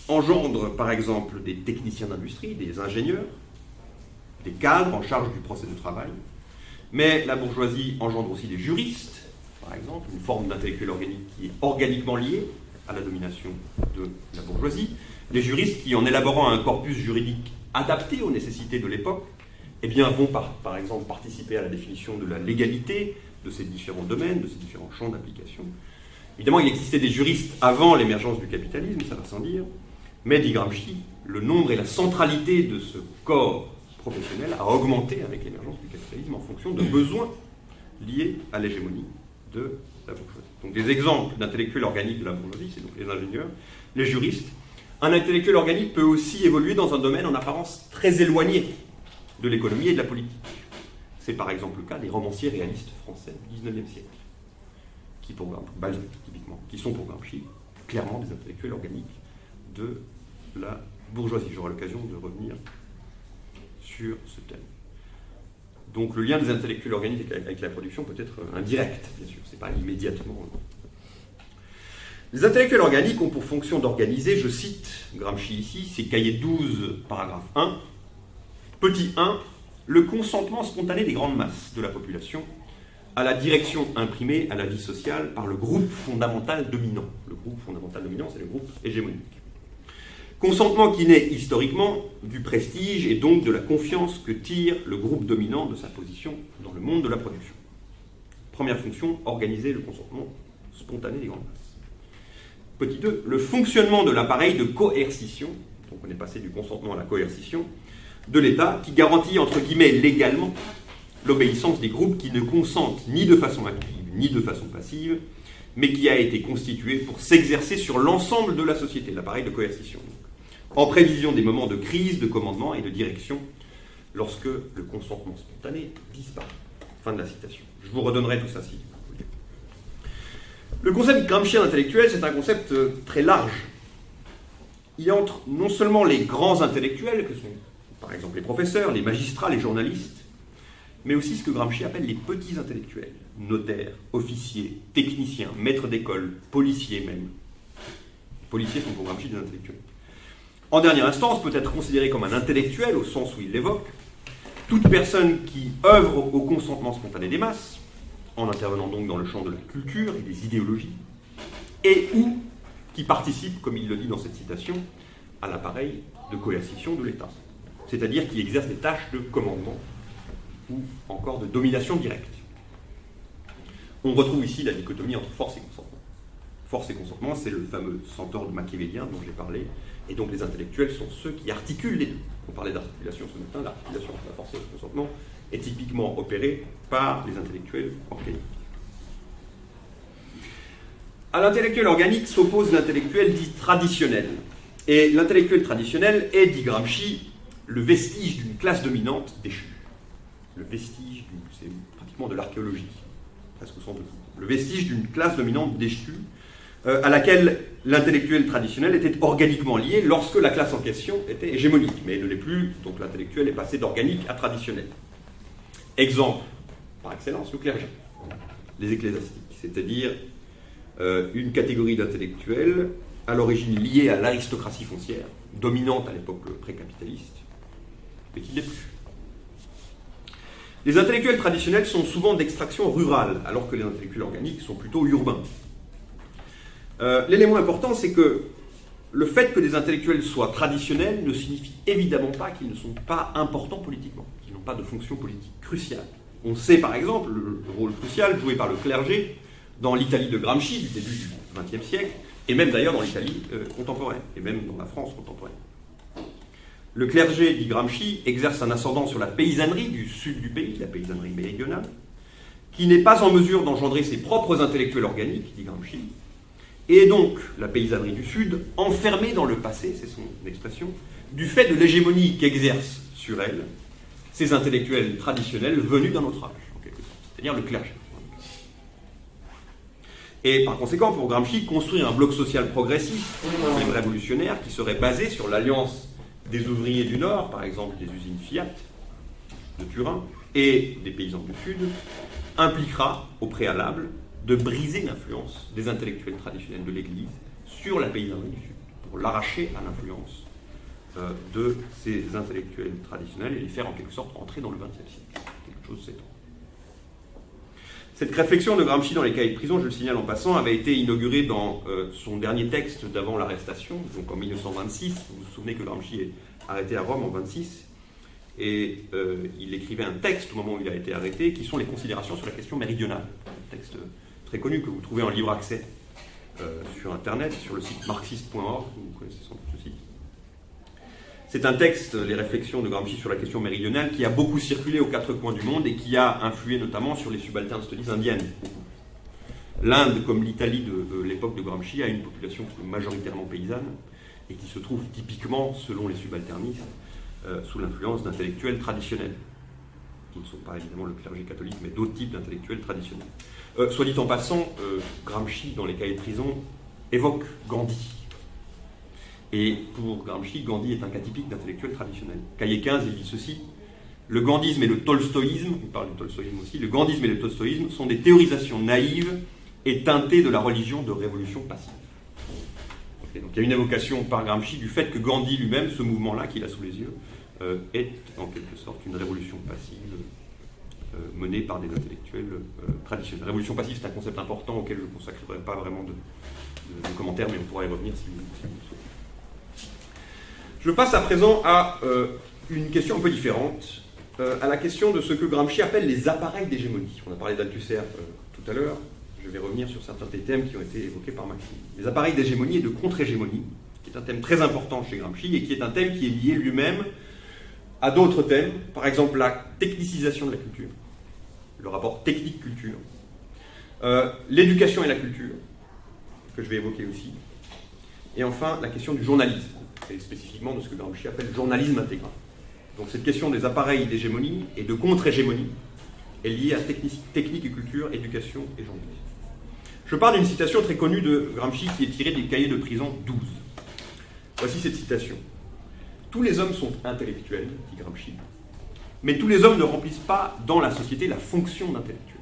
engendre par exemple des techniciens d'industrie, des ingénieurs, des cadres en charge du procès de travail, mais la bourgeoisie engendre aussi des juristes, par exemple, une forme d'intellectuel organique qui est organiquement liée à la domination de la bourgeoisie, des juristes qui, en élaborant un corpus juridique adapté aux nécessités de l'époque, eh bien, vont par exemple participer à la définition de la légalité de ces différents domaines, de ces différents champs d'application. Évidemment, il existait des juristes avant l'émergence du capitalisme, ça va sans dire, mais, dit Gramsci, le nombre et la centralité de ce corps professionnel a augmenté avec l'émergence du capitalisme en fonction de besoins liés à l'hégémonie de la bourgeoisie. Donc des exemples d'intellectuels organiques de la bourgeoisie, c'est donc les ingénieurs, les juristes. Un intellectuel organique peut aussi évoluer dans un domaine en apparence très éloigné de l'économie et de la politique. C'est par exemple le cas des romanciers réalistes français du XIXe siècle, qui pour Balzac typiquement, qui sont pour Gramsci clairement des intellectuels organiques de la bourgeoisie. J'aurai l'occasion de revenir sur ce thème. Donc le lien des intellectuels organiques avec la production peut être indirect, bien sûr, c'est pas immédiatement. Les intellectuels organiques ont pour fonction d'organiser, je cite Gramsci ici, c'est cahier 12, paragraphe 1, petit 1, le consentement spontané des grandes masses de la population à la direction imprimée à la vie sociale par le groupe fondamental dominant. Le groupe fondamental dominant, c'est le groupe hégémonique. Consentement qui naît historiquement du prestige et donc de la confiance que tire le groupe dominant de sa position dans le monde de la production. Première fonction, organiser le consentement spontané des grandes masses. Petit 2, le fonctionnement de l'appareil de coercition, donc on est passé du consentement à la coercition, de l'État qui garantit entre guillemets légalement l'obéissance des groupes qui ne consentent ni de façon active ni de façon passive, mais qui a été constitué pour s'exercer sur l'ensemble de la société, l'appareil de coercition, en prévision des moments de crise, de commandement et de direction, lorsque le consentement spontané disparaît. Fin de la citation. Je vous redonnerai tout ça si vous voulez. Le concept gramscien intellectuel, c'est un concept très large. Il entre non seulement les grands intellectuels, que sont par exemple les professeurs, les magistrats, les journalistes, mais aussi ce que Gramsci appelle les petits intellectuels, notaires, officiers, techniciens, maîtres d'école, policiers même. Les policiers sont pour Gramsci des intellectuels. En dernière instance, peut être considéré comme un intellectuel, au sens où il l'évoque, toute personne qui œuvre au consentement spontané des masses, en intervenant donc dans le champ de la culture et des idéologies, et ou qui participe, comme il le dit dans cette citation, à l'appareil de coercition de l'État, c'est-à-dire qui exerce des tâches de commandement ou encore de domination directe. On retrouve ici la dichotomie entre force et consentement. Force et consentement, c'est le fameux centaure machiavélien dont j'ai parlé, et donc les intellectuels sont ceux qui articulent les deux. On parlait d'articulation ce matin, l'articulation entre la force et le consentement est typiquement opérée par les intellectuels organiques. À l'intellectuel organique s'oppose l'intellectuel dit traditionnel. Et l'intellectuel traditionnel est, dit Gramsci, le vestige d'une classe dominante déchue. Le vestige, c'est pratiquement de l'archéologie, presque au sens de le vestige d'une classe dominante déchue, à laquelle l'intellectuel traditionnel était organiquement lié lorsque la classe en question était hégémonique, mais elle ne l'est plus, donc l'intellectuel est passé d'organique à traditionnel. Exemple, par excellence, le clergé, les ecclésiastiques, c'est-à-dire une catégorie d'intellectuels à l'origine liée à l'aristocratie foncière, dominante à l'époque pré-capitaliste, mais qui ne l'est plus. Les intellectuels traditionnels sont souvent d'extraction rurale, alors que les intellectuels organiques sont plutôt urbains. L'élément important, c'est que le fait que des intellectuels soient traditionnels ne signifie évidemment pas qu'ils ne sont pas importants politiquement, qu'ils n'ont pas de fonction politique cruciale. On sait par exemple le rôle crucial joué par le clergé dans l'Italie de Gramsci du début du XXe siècle, et même d'ailleurs dans l'Italie contemporaine, et même dans la France contemporaine. Le clergé, dit Gramsci, exerce un ascendant sur la paysannerie du sud du pays, la paysannerie méridionale, qui n'est pas en mesure d'engendrer ses propres intellectuels organiques, dit Gramsci, et donc la paysannerie du sud, enfermée dans le passé, c'est son expression, du fait de l'hégémonie qu'exercent sur elle ces intellectuels traditionnels venus d'un autre âge, en quelque sorte, c'est-à-dire le clergé. Et par conséquent, pour Gramsci, construire un bloc social progressiste, même révolutionnaire, qui serait basé sur l'alliance des ouvriers du Nord, par exemple des usines Fiat de Turin, et des paysans du Sud, impliquera au préalable de briser l'influence des intellectuels traditionnels de l'Église sur la paysannerie du Sud, pour l'arracher à l'influence de ces intellectuels traditionnels et les faire en quelque sorte entrer dans le XXe siècle. Quelque chose s'étend. Cette réflexion de Gramsci dans les cahiers de prison, je le signale en passant, avait été inaugurée dans son dernier texte d'avant l'arrestation, donc en 1926. Vous vous souvenez que Gramsci est arrêté à Rome en 1926, et il écrivait un texte au moment où il a été arrêté, qui sont les considérations sur la question méridionale. Un texte très connu que vous trouvez en libre accès sur Internet, sur le site marxiste.org, vous connaissez sans doute ce site. C'est un texte, les réflexions de Gramsci sur la question méridionale, qui a beaucoup circulé aux quatre coins du monde et qui a influé notamment sur les subalternes studies indiennes. L'Inde, comme l'Italie de l'époque de Gramsci, a une population qui est majoritairement paysanne et qui se trouve typiquement, selon les subalternistes, sous l'influence d'intellectuels traditionnels, qui ne sont pas évidemment le clergé catholique, mais d'autres types d'intellectuels traditionnels. Soit dit en passant, Gramsci, dans les cahiers de prison, évoque Gandhi. Et pour Gramsci, Gandhi est un cas typique d'intellectuel traditionnel. Cahier 15, il dit ceci: le gandhisme et le tolstoïsme, il parle du tolstoïsme aussi, le gandhisme et le tolstoïsme sont des théorisations naïves et teintées de la religion de révolution passive. Et donc il y a une évocation par Gramsci du fait que Gandhi lui-même, ce mouvement-là qu'il a sous les yeux, est en quelque sorte une révolution passive menée par des intellectuels traditionnels. Révolution passive, c'est un concept important auquel je ne consacrerai pas vraiment de commentaires, mais on pourra y revenir si vous le souhaitez. Je passe à présent à une question un peu différente, à la question de ce que Gramsci appelle les appareils d'hégémonie. On a parlé d'Althusser tout à l'heure, je vais revenir sur certains des thèmes qui ont été évoqués par Maxime. Les appareils d'hégémonie et de contre-hégémonie, qui est un thème très important chez Gramsci et qui est un thème qui est lié lui-même à d'autres thèmes, par exemple la technicisation de la culture, le rapport technique-culture, l'éducation et la culture, que je vais évoquer aussi, et enfin la question du journalisme, et spécifiquement de ce que Gramsci appelle le journalisme intégral. Donc cette question des appareils d'hégémonie et de contre-hégémonie est liée à technique et culture, éducation et journalisme. Je pars d'une citation très connue de Gramsci qui est tirée des cahiers de prison 12. Voici cette citation. « Tous les hommes sont intellectuels, dit Gramsci, mais tous les hommes ne remplissent pas dans la société la fonction d'intellectuel.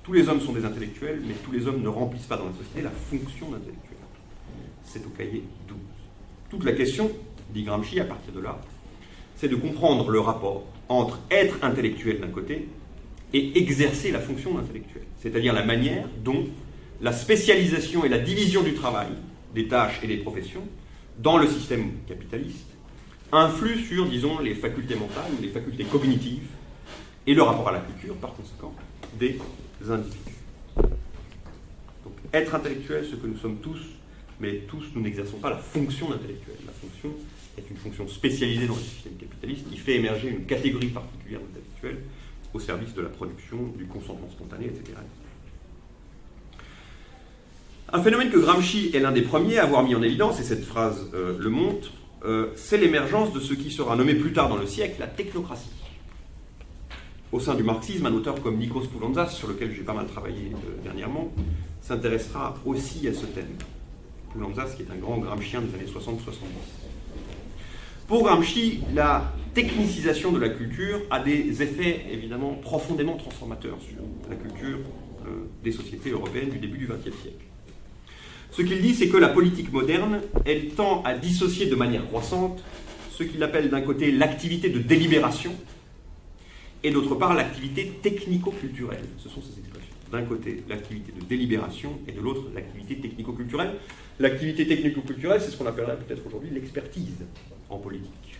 Tous les hommes sont des intellectuels, mais tous les hommes ne remplissent pas dans la société la fonction d'intellectuel. » C'est au cahier 12. Toute la question, dit Gramsci, à partir de là, c'est de comprendre le rapport entre être intellectuel d'un côté et exercer la fonction d'intellectuel, c'est-à-dire la manière dont la spécialisation et la division du travail, des tâches et des professions, dans le système capitaliste, influent sur, disons, les facultés mentales ou les facultés cognitives et le rapport à la culture, par conséquent, des individus. Donc, être intellectuel, ce que nous sommes tous, mais tous, nous n'exerçons pas la fonction d'intellectuel. La fonction est une fonction spécialisée dans le système capitaliste qui fait émerger une catégorie particulière d'intellectuels au service de la production, du consentement spontané, etc. Un phénomène que Gramsci est l'un des premiers à avoir mis en évidence, et cette phrase le montre, c'est l'émergence de ce qui sera nommé plus tard dans le siècle la technocratie. Au sein du marxisme, un auteur comme Nikos Poulantzas, sur lequel j'ai pas mal travaillé dernièrement, s'intéressera aussi à ce thème. Poulantzas, qui est un grand gramscien des années 60-70. Pour Gramsci, la technicisation de la culture a des effets évidemment profondément transformateurs sur la culture des sociétés européennes du début du XXe siècle. Ce qu'il dit, c'est que la politique moderne, elle tend à dissocier de manière croissante ce qu'il appelle d'un côté l'activité de délibération et d'autre part l'activité technico-culturelle. Ce sont ces expressions. D'un côté, l'activité de délibération et de l'autre, l'activité technico-culturelle. L'activité technico-culturelle, c'est ce qu'on appellerait peut-être aujourd'hui l'expertise en politique.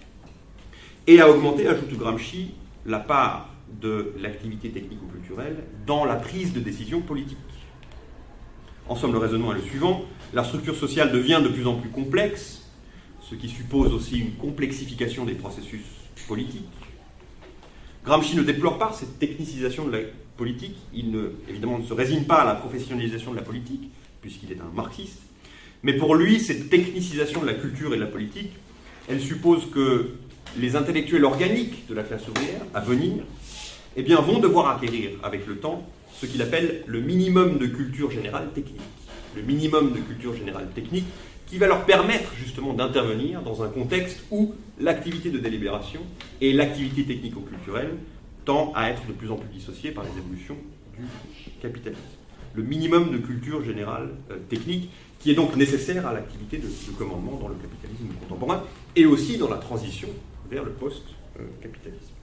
Et à augmenter, ajoute Gramsci, la part de l'activité technico-culturelle dans la prise de décision politique. En somme, le raisonnement est le suivant. La structure sociale devient de plus en plus complexe, ce qui suppose aussi une complexification des processus politiques. Gramsci ne déplore pas cette technicisation de la politique. Il évidemment ne se résigne pas à la professionnalisation de la politique, puisqu'il est un marxiste. Mais pour lui, cette technicisation de la culture et de la politique, elle suppose que les intellectuels organiques de la classe ouvrière, à venir, eh bien, vont devoir acquérir avec le temps ce qu'il appelle le minimum de culture générale technique. Le minimum de culture générale technique qui va leur permettre justement d'intervenir dans un contexte où l'activité de délibération et l'activité technico-culturelle tend à être de plus en plus dissociées par les évolutions du capitalisme. Le minimum de culture générale technique qui est donc nécessaire à l'activité de commandement dans le capitalisme contemporain et aussi dans la transition vers le post-capitalisme.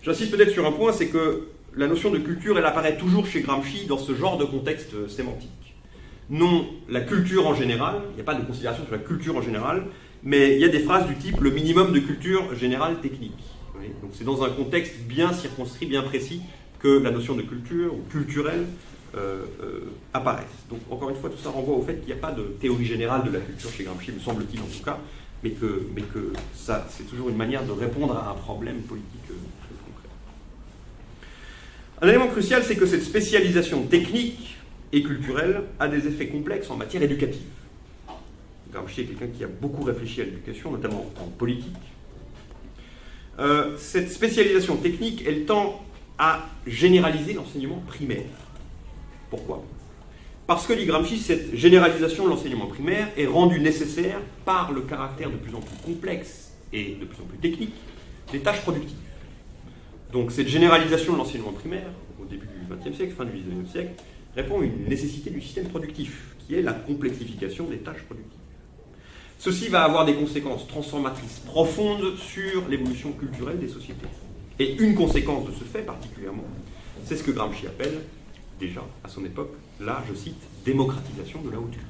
J'insiste peut-être sur un point, c'est que la notion de culture, elle apparaît toujours chez Gramsci dans ce genre de contexte sémantique. Non la culture en général, il n'y a pas de considération sur la culture en général, mais il y a des phrases du type « le minimum de culture générale technique ». Donc c'est dans un contexte bien circonscrit, bien précis, que la notion de culture ou culturelle apparaissent. Donc encore une fois, tout ça renvoie au fait qu'il n'y a pas de théorie générale de la culture chez Gramsci, me semble-t-il en tout cas, mais que ça, c'est toujours une manière de répondre à un problème politique concret. Un élément crucial, c'est que cette spécialisation technique et culturelle a des effets complexes en matière éducative. Gramsci est quelqu'un qui a beaucoup réfléchi à l'éducation, notamment en politique. Cette spécialisation technique, elle tend à généraliser l'enseignement primaire. Pourquoi ? Parce que, dit Gramsci, cette généralisation de l'enseignement primaire est rendue nécessaire par le caractère de plus en plus complexe et de plus en plus technique des tâches productives. Donc cette généralisation de l'enseignement primaire, au début du XXe siècle, fin du XIXe siècle, répond à une nécessité du système productif, qui est la complexification des tâches productives. Ceci va avoir des conséquences transformatrices profondes sur l'évolution culturelle des sociétés. Et une conséquence de ce fait particulièrement, c'est ce que Gramsci appelle, déjà à son époque, là, je cite, démocratisation de la haute culture.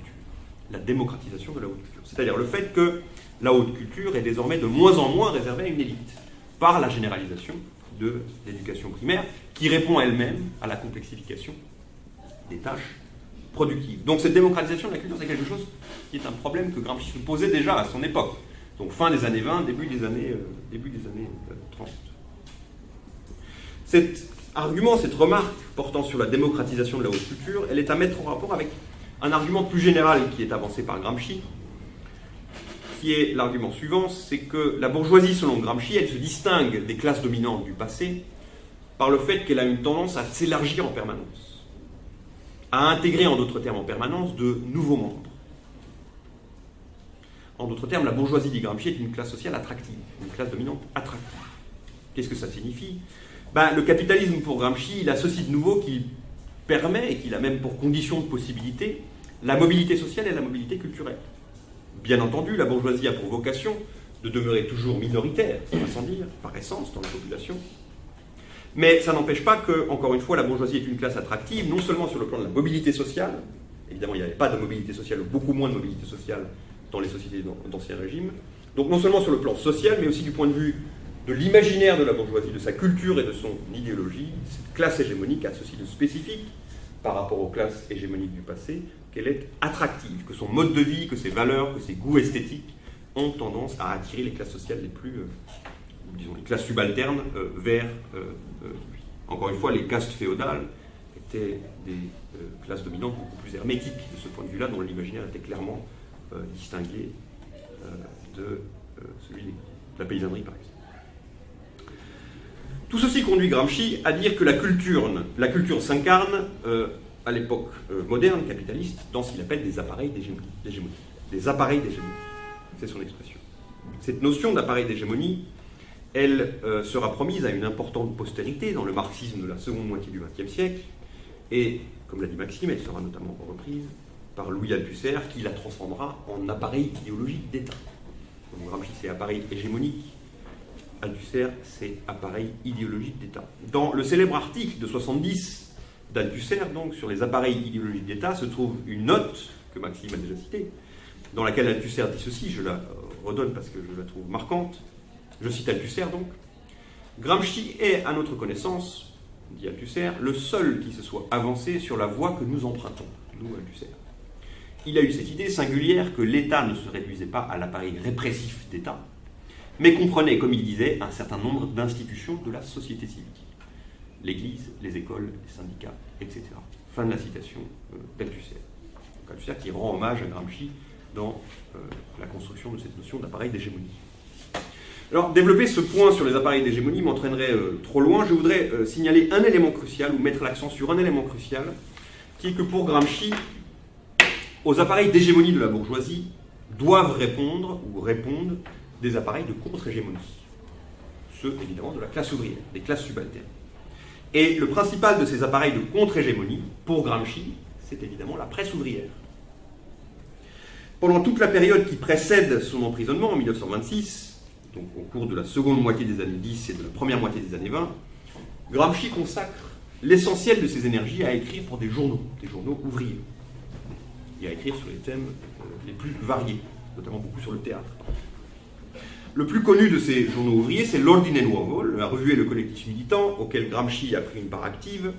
La démocratisation de la haute culture. C'est-à-dire le fait que la haute culture est désormais de moins en moins réservée à une élite, par la généralisation de l'éducation primaire, qui répond elle-même à la complexification des tâches productives. Donc cette démocratisation de la culture, c'est quelque chose qui est un problème que Gramsci se posait déjà à son époque. Donc fin des années 20, début des années 30. Cet argument, cette remarque portant sur la démocratisation de la haute culture, elle est à mettre en rapport avec un argument plus général qui est avancé par Gramsci, qui est l'argument suivant, c'est que la bourgeoisie, selon Gramsci, elle se distingue des classes dominantes du passé par le fait qu'elle a une tendance à s'élargir en permanence, à intégrer, en d'autres termes, en permanence, de nouveaux membres. En d'autres termes, la bourgeoisie, dit Gramsci, est une classe sociale attractive, une classe dominante attractive. Qu'est-ce que ça signifie ? Le capitalisme, pour Gramsci, il a ceci de nouveau qui permet, et qu'il a même pour condition de possibilité, la mobilité sociale et la mobilité culturelle. Bien entendu, la bourgeoisie a pour vocation de demeurer toujours minoritaire, ça va sans dire, par essence, dans la population. Mais ça n'empêche pas que, encore une fois, la bourgeoisie est une classe attractive, non seulement sur le plan de la mobilité sociale, évidemment il n'y avait pas de mobilité sociale, ou beaucoup moins de mobilité sociale dans les sociétés d'Ancien Régime, donc non seulement sur le plan social, mais aussi du point de vue de l'imaginaire de la bourgeoisie, de sa culture et de son idéologie. Cette classe hégémonique a ceci de spécifique par rapport aux classes hégémoniques du passé, qu'elle est attractive, que son mode de vie, que ses valeurs, que ses goûts esthétiques ont tendance à attirer les classes sociales les plus, disons, les classes subalternes vers lui. Encore une fois, les castes féodales étaient des classes dominantes beaucoup plus hermétiques de ce point de vue-là, dont l'imaginaire était clairement distingué de celui de la paysannerie, par exemple. Tout ceci conduit Gramsci à dire que la culture s'incarne à l'époque moderne, capitaliste, dans ce qu'il appelle des appareils d'hégémonie. Des appareils d'hégémonie, c'est son expression. Cette notion d'appareil d'hégémonie, elle sera promise à une importante postérité dans le marxisme de la seconde moitié du XXe siècle, et, comme l'a dit Maxime, elle sera notamment reprise par Louis Althusser, qui la transformera en appareil idéologique d'État. Donc Gramsci, c'est appareil hégémonique. Althusser, c'est appareil idéologique d'État. Dans le célèbre article de 70 d'Althusser, donc, sur les appareils idéologiques d'État, se trouve une note, que Maxime a déjà citée, dans laquelle Althusser dit ceci, je la redonne parce que je la trouve marquante. Je cite Althusser, donc. Gramsci est, à notre connaissance, dit Althusser, le seul qui se soit avancé sur la voie que nous empruntons, nous, Althusser. Il a eu cette idée singulière que l'État ne se réduisait pas à l'appareil répressif d'État, mais comprenait, comme il disait, un certain nombre d'institutions de la société civique. L'Église, les écoles, les syndicats, etc. Fin de la citation d'Althusser. Althusser qui rend hommage à Gramsci dans la construction de cette notion d'appareil d'hégémonie. Alors, développer ce point sur les appareils d'hégémonie m'entraînerait trop loin. Je voudrais signaler un élément crucial, ou mettre l'accent sur un élément crucial, qui est que pour Gramsci, aux appareils d'hégémonie de la bourgeoisie doivent répondre, ou répondent, des appareils de contre-hégémonie. Ceux, évidemment, de la classe ouvrière, des classes subalternes. Et le principal de ces appareils de contre-hégémonie, pour Gramsci, c'est évidemment la presse ouvrière. Pendant toute la période qui précède son emprisonnement, en 1926, donc au cours de la seconde moitié des années 10 et de la première moitié des années 20, Gramsci consacre l'essentiel de ses énergies à écrire pour des journaux ouvriers, et à écrire sur les thèmes les plus variés, notamment beaucoup sur le théâtre. Le plus connu de ces journaux ouvriers, c'est l'Ordine Nuovo, la revue et le collectif militant, auquel Gramsci a pris une part active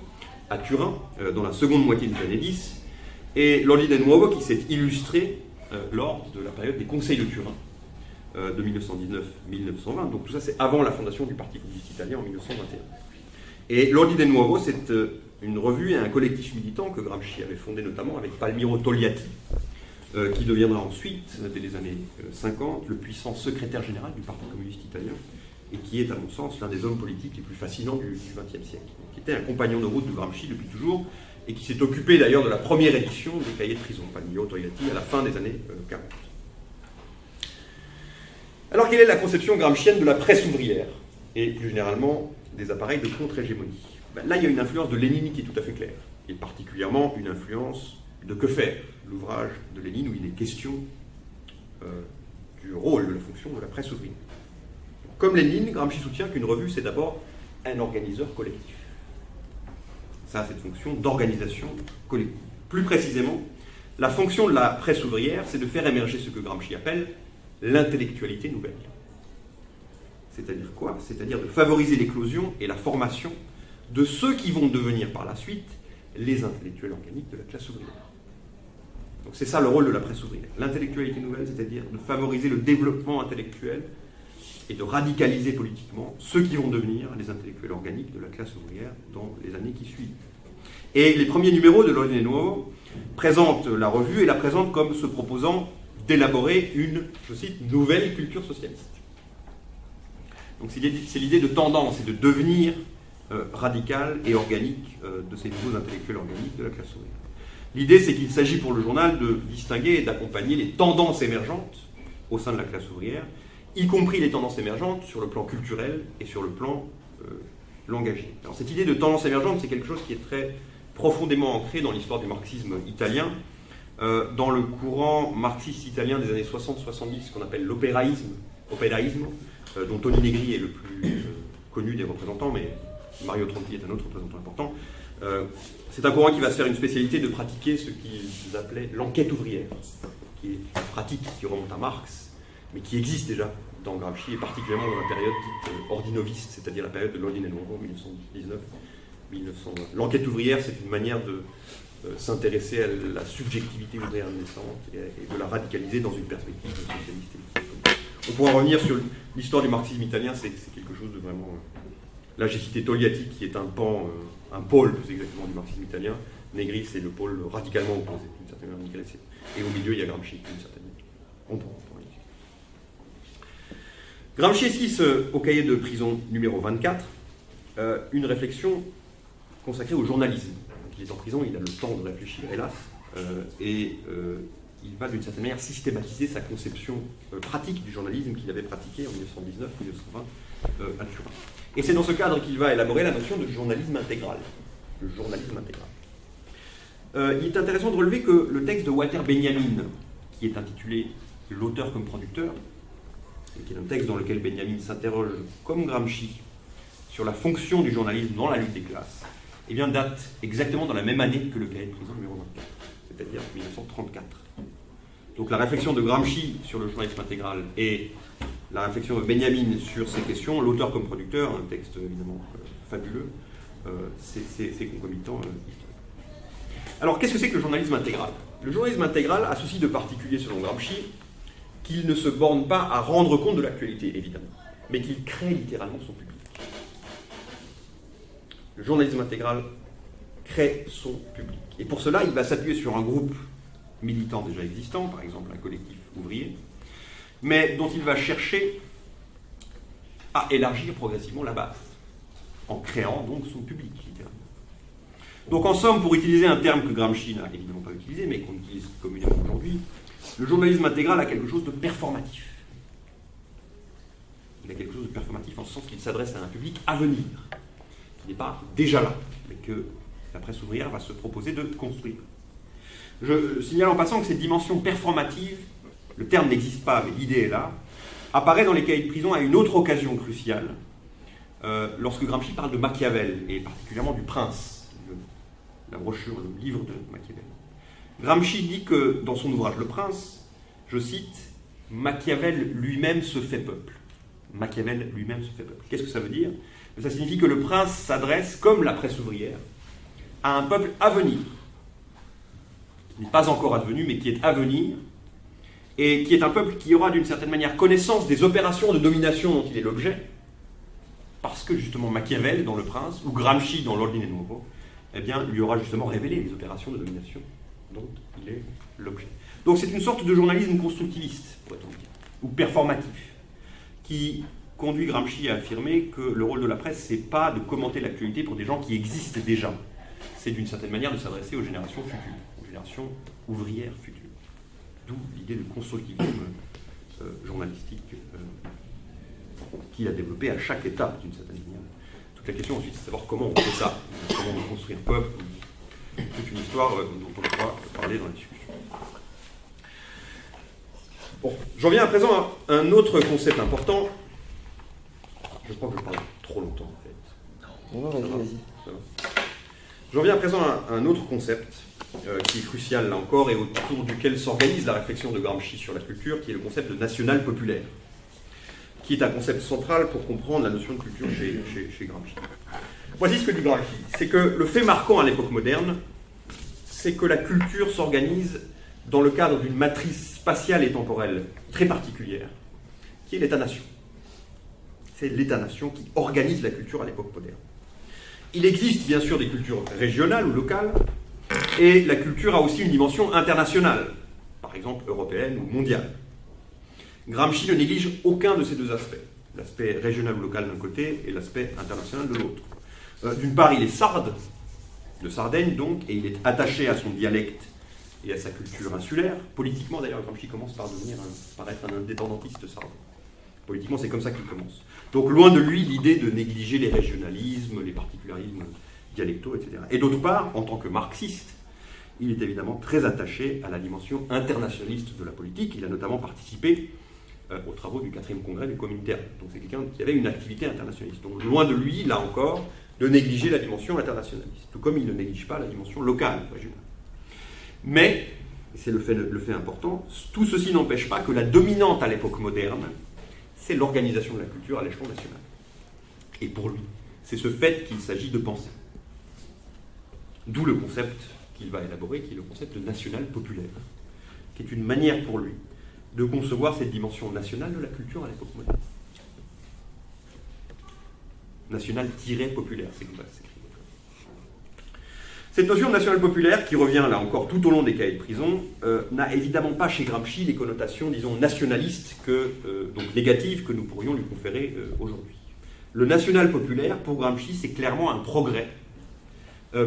à Turin, dans la seconde moitié des années 10, et l'Ordine Nuovo qui s'est illustré lors de la période des conseils de Turin, de 1919-1920. Donc tout ça, c'est avant la fondation du Parti communiste italien en 1921. Et l'Ordine Nuovo, c'est une revue et un collectif militant que Gramsci avait fondé notamment avec Palmiro Togliatti, qui deviendra ensuite, dès les années 50, le puissant secrétaire général du Parti communiste italien, et qui est, à mon sens, l'un des hommes politiques les plus fascinants du XXe siècle, qui était un compagnon de route de Gramsci depuis toujours, et qui s'est occupé d'ailleurs de la première édition des cahiers de prison, Palmiro Togliatti, à la fin des années 40. Alors, quelle est la conception gramscienne de la presse ouvrière, et plus généralement des appareils de contre-hégémonie ? Là, il y a une influence de Lénine qui est tout à fait claire, et particulièrement une influence de Quefer, l'ouvrage de Lénine où il est question du rôle, de la fonction de la presse ouvrière. Comme Lénine, Gramsci soutient qu'une revue, c'est d'abord un organiseur collectif. Ça a cette fonction d'organisation collective. Plus précisément, la fonction de la presse ouvrière, c'est de faire émerger ce que Gramsci appelle l'intellectualité nouvelle. C'est-à-dire quoi? C'est-à-dire de favoriser l'éclosion et la formation de ceux qui vont devenir par la suite les intellectuels organiques de la classe ouvrière. Donc c'est ça le rôle de la presse ouvrière. L'intellectualité nouvelle, c'est-à-dire de favoriser le développement intellectuel et de radicaliser politiquement ceux qui vont devenir les intellectuels organiques de la classe ouvrière dans les années qui suivent. Et les premiers numéros de l'Ordine Nuovo présentent la revue et la présentent comme se proposant d'élaborer une, je cite, nouvelle culture socialiste. Donc c'est l'idée de tendance et de devenir radical et organique de ces nouveaux intellectuels organiques de la classe ouvrière. L'idée, c'est qu'il s'agit pour le journal de distinguer et d'accompagner les tendances émergentes au sein de la classe ouvrière, y compris les tendances émergentes sur le plan culturel et sur le plan langagier. Alors cette idée de tendance émergente, c'est quelque chose qui est très profondément ancré dans l'histoire du marxisme italien, dans le courant marxiste italien des années 60-70, qu'on appelle l'opéraïsme, dont Toni Negri est le plus connu des représentants, mais Mario Tronti est un autre représentant important. C'est un courant qui va se faire une spécialité de pratiquer ce qu'ils appelaient l'enquête ouvrière, qui est une pratique qui remonte à Marx, mais qui existe déjà dans Gramsci, et particulièrement dans la période dite ordinoviste, c'est-à-dire la période de l'Ordine Nuovo, 1919-1920. L'enquête ouvrière, c'est une manière de s'intéresser à la subjectivité ouvrière naissante et de la radicaliser dans une perspective socialiste. On pourra revenir sur l'histoire du marxisme italien, c'est quelque chose de vraiment... Là, j'ai cité Togliatti, qui est un pôle, plus exactement, du marxisme italien. Negri, c'est le pôle radicalement opposé, d'une certaine manière. Et au milieu, il y a Gramsci, d'une certaine manière. On pourra en parler. Gramsci esquisse au cahier de prison numéro 24 une réflexion consacrée au journalisme. Donc, il est en prison, il a le temps de réfléchir, hélas, et il va d'une certaine manière systématiser sa conception pratique du journalisme qu'il avait pratiqué en 1919-1920 à Turin. Et c'est dans ce cadre qu'il va élaborer la notion de journalisme intégral. Le journalisme intégral. Il est intéressant de relever que le texte de Walter Benjamin, qui est intitulé « L'auteur comme producteur », et qui est un texte dans lequel Benjamin s'interroge, comme Gramsci, sur la fonction du journalisme dans la lutte des classes, eh bien, date exactement dans la même année que le cahier de prison numéro 24, c'est-à-dire 1934. Donc la réflexion de Gramsci sur le journalisme intégral et la réflexion de Benjamin sur ces questions, l'auteur comme producteur, un texte évidemment fabuleux, c'est concomitant historique. Alors qu'est-ce que c'est que le journalisme intégral? Le journalisme intégral a ceci de particulier selon Gramsci, qu'il ne se borne pas à rendre compte de l'actualité, évidemment, mais qu'il crée littéralement son public. Le journalisme intégral crée son public. Et pour cela, il va s'appuyer sur un groupe militant déjà existant, par exemple un collectif ouvrier, mais dont il va chercher à élargir progressivement la base, en créant donc son public, littéralement. Donc en somme, pour utiliser un terme que Gramsci n'a évidemment pas utilisé, mais qu'on utilise communément aujourd'hui, le journalisme intégral a quelque chose de performatif. Il a quelque chose de performatif en ce sens qu'il s'adresse à un public à venir, qui n'est pas déjà là, mais que la presse ouvrière va se proposer de construire. Je signale en passant que cette dimension performative, le terme n'existe pas, mais l'idée est là, apparaît dans les cahiers de prison à une autre occasion cruciale, lorsque Gramsci parle de Machiavel, et particulièrement du Prince, la brochure, le livre de Machiavel. Gramsci dit que, dans son ouvrage Le Prince, je cite, « Machiavel lui-même se fait peuple ». Machiavel lui-même se fait peuple. Qu'est-ce que ça veut dire? Ça signifie que le Prince s'adresse, comme la presse ouvrière, à un peuple à venir, qui n'est pas encore advenu, mais qui est à venir, et qui est un peuple qui aura d'une certaine manière connaissance des opérations de domination dont il est l'objet, parce que justement Machiavel dans Le Prince, ou Gramsci dans l'Ordine Nuovo, eh bien, lui aura justement révélé les opérations de domination dont il est l'objet. Donc c'est une sorte de journalisme constructiviste, pourrait-on dire, ou performatif, qui conduit Gramsci à affirmer que le rôle de la presse, c'est pas de commenter l'actualité pour des gens qui existent déjà, c'est d'une certaine manière de s'adresser aux générations futures, aux générations ouvrières futures. D'où l'idée de constructivisme journalistique qu'il a développé à chaque étape, d'une certaine manière. Toute la question ensuite, c'est de savoir comment on fait ça, comment on construit un peuple, toute une histoire dont on pourra parler dans la discussion. Bon, j'en viens à présent à un autre concept important. Je crois que je parle trop longtemps, en fait. Non, vas-y. J'en viens à présent à un autre concept qui est crucial, là encore, et autour duquel s'organise la réflexion de Gramsci sur la culture, qui est le concept de national populaire, qui est un concept central pour comprendre la notion de culture chez Gramsci. Voici ce que dit Gramsci. C'est que le fait marquant à l'époque moderne, c'est que la culture s'organise dans le cadre d'une matrice spatiale et temporelle très particulière, qui est l'État-nation. C'est l'État-nation qui organise la culture à l'époque moderne. Il existe bien sûr des cultures régionales ou locales, et la culture a aussi une dimension internationale, par exemple européenne ou mondiale. Gramsci ne néglige aucun de ces deux aspects, l'aspect régional ou local d'un côté et l'aspect international de l'autre. D'une part, il est sarde, de Sardaigne donc, et il est attaché à son dialecte et à sa culture insulaire. Politiquement, d'ailleurs, Gramsci commence par être un indépendantiste sarde. Politiquement, c'est comme ça qu'il commence. Donc, loin de lui l'idée de négliger les régionalismes, les particularismes dialectaux, etc. Et d'autre part, en tant que marxiste, il est évidemment très attaché à la dimension internationaliste de la politique. Il a notamment participé aux travaux du 4e congrès du Comintern. Donc, c'est quelqu'un qui avait une activité internationaliste. Donc, loin de lui, là encore, de négliger la dimension internationaliste, tout comme il ne néglige pas la dimension locale, régionale. Mais, c'est le fait important, tout ceci n'empêche pas que la dominante à l'époque moderne, c'est l'organisation de la culture à l'échelon national. Et pour lui, c'est ce fait qu'il s'agit de penser. D'où le concept qu'il va élaborer, qui est le concept de national populaire, qui est une manière pour lui de concevoir cette dimension nationale de la culture à l'époque moderne. National-populaire, c'est comme ça que c'est écrit. Cette notion de national populaire, qui revient là encore tout au long des cahiers de prison, n'a évidemment pas chez Gramsci les connotations, disons, nationalistes, donc négatives, que nous pourrions lui conférer aujourd'hui. Le national populaire, pour Gramsci, c'est clairement un progrès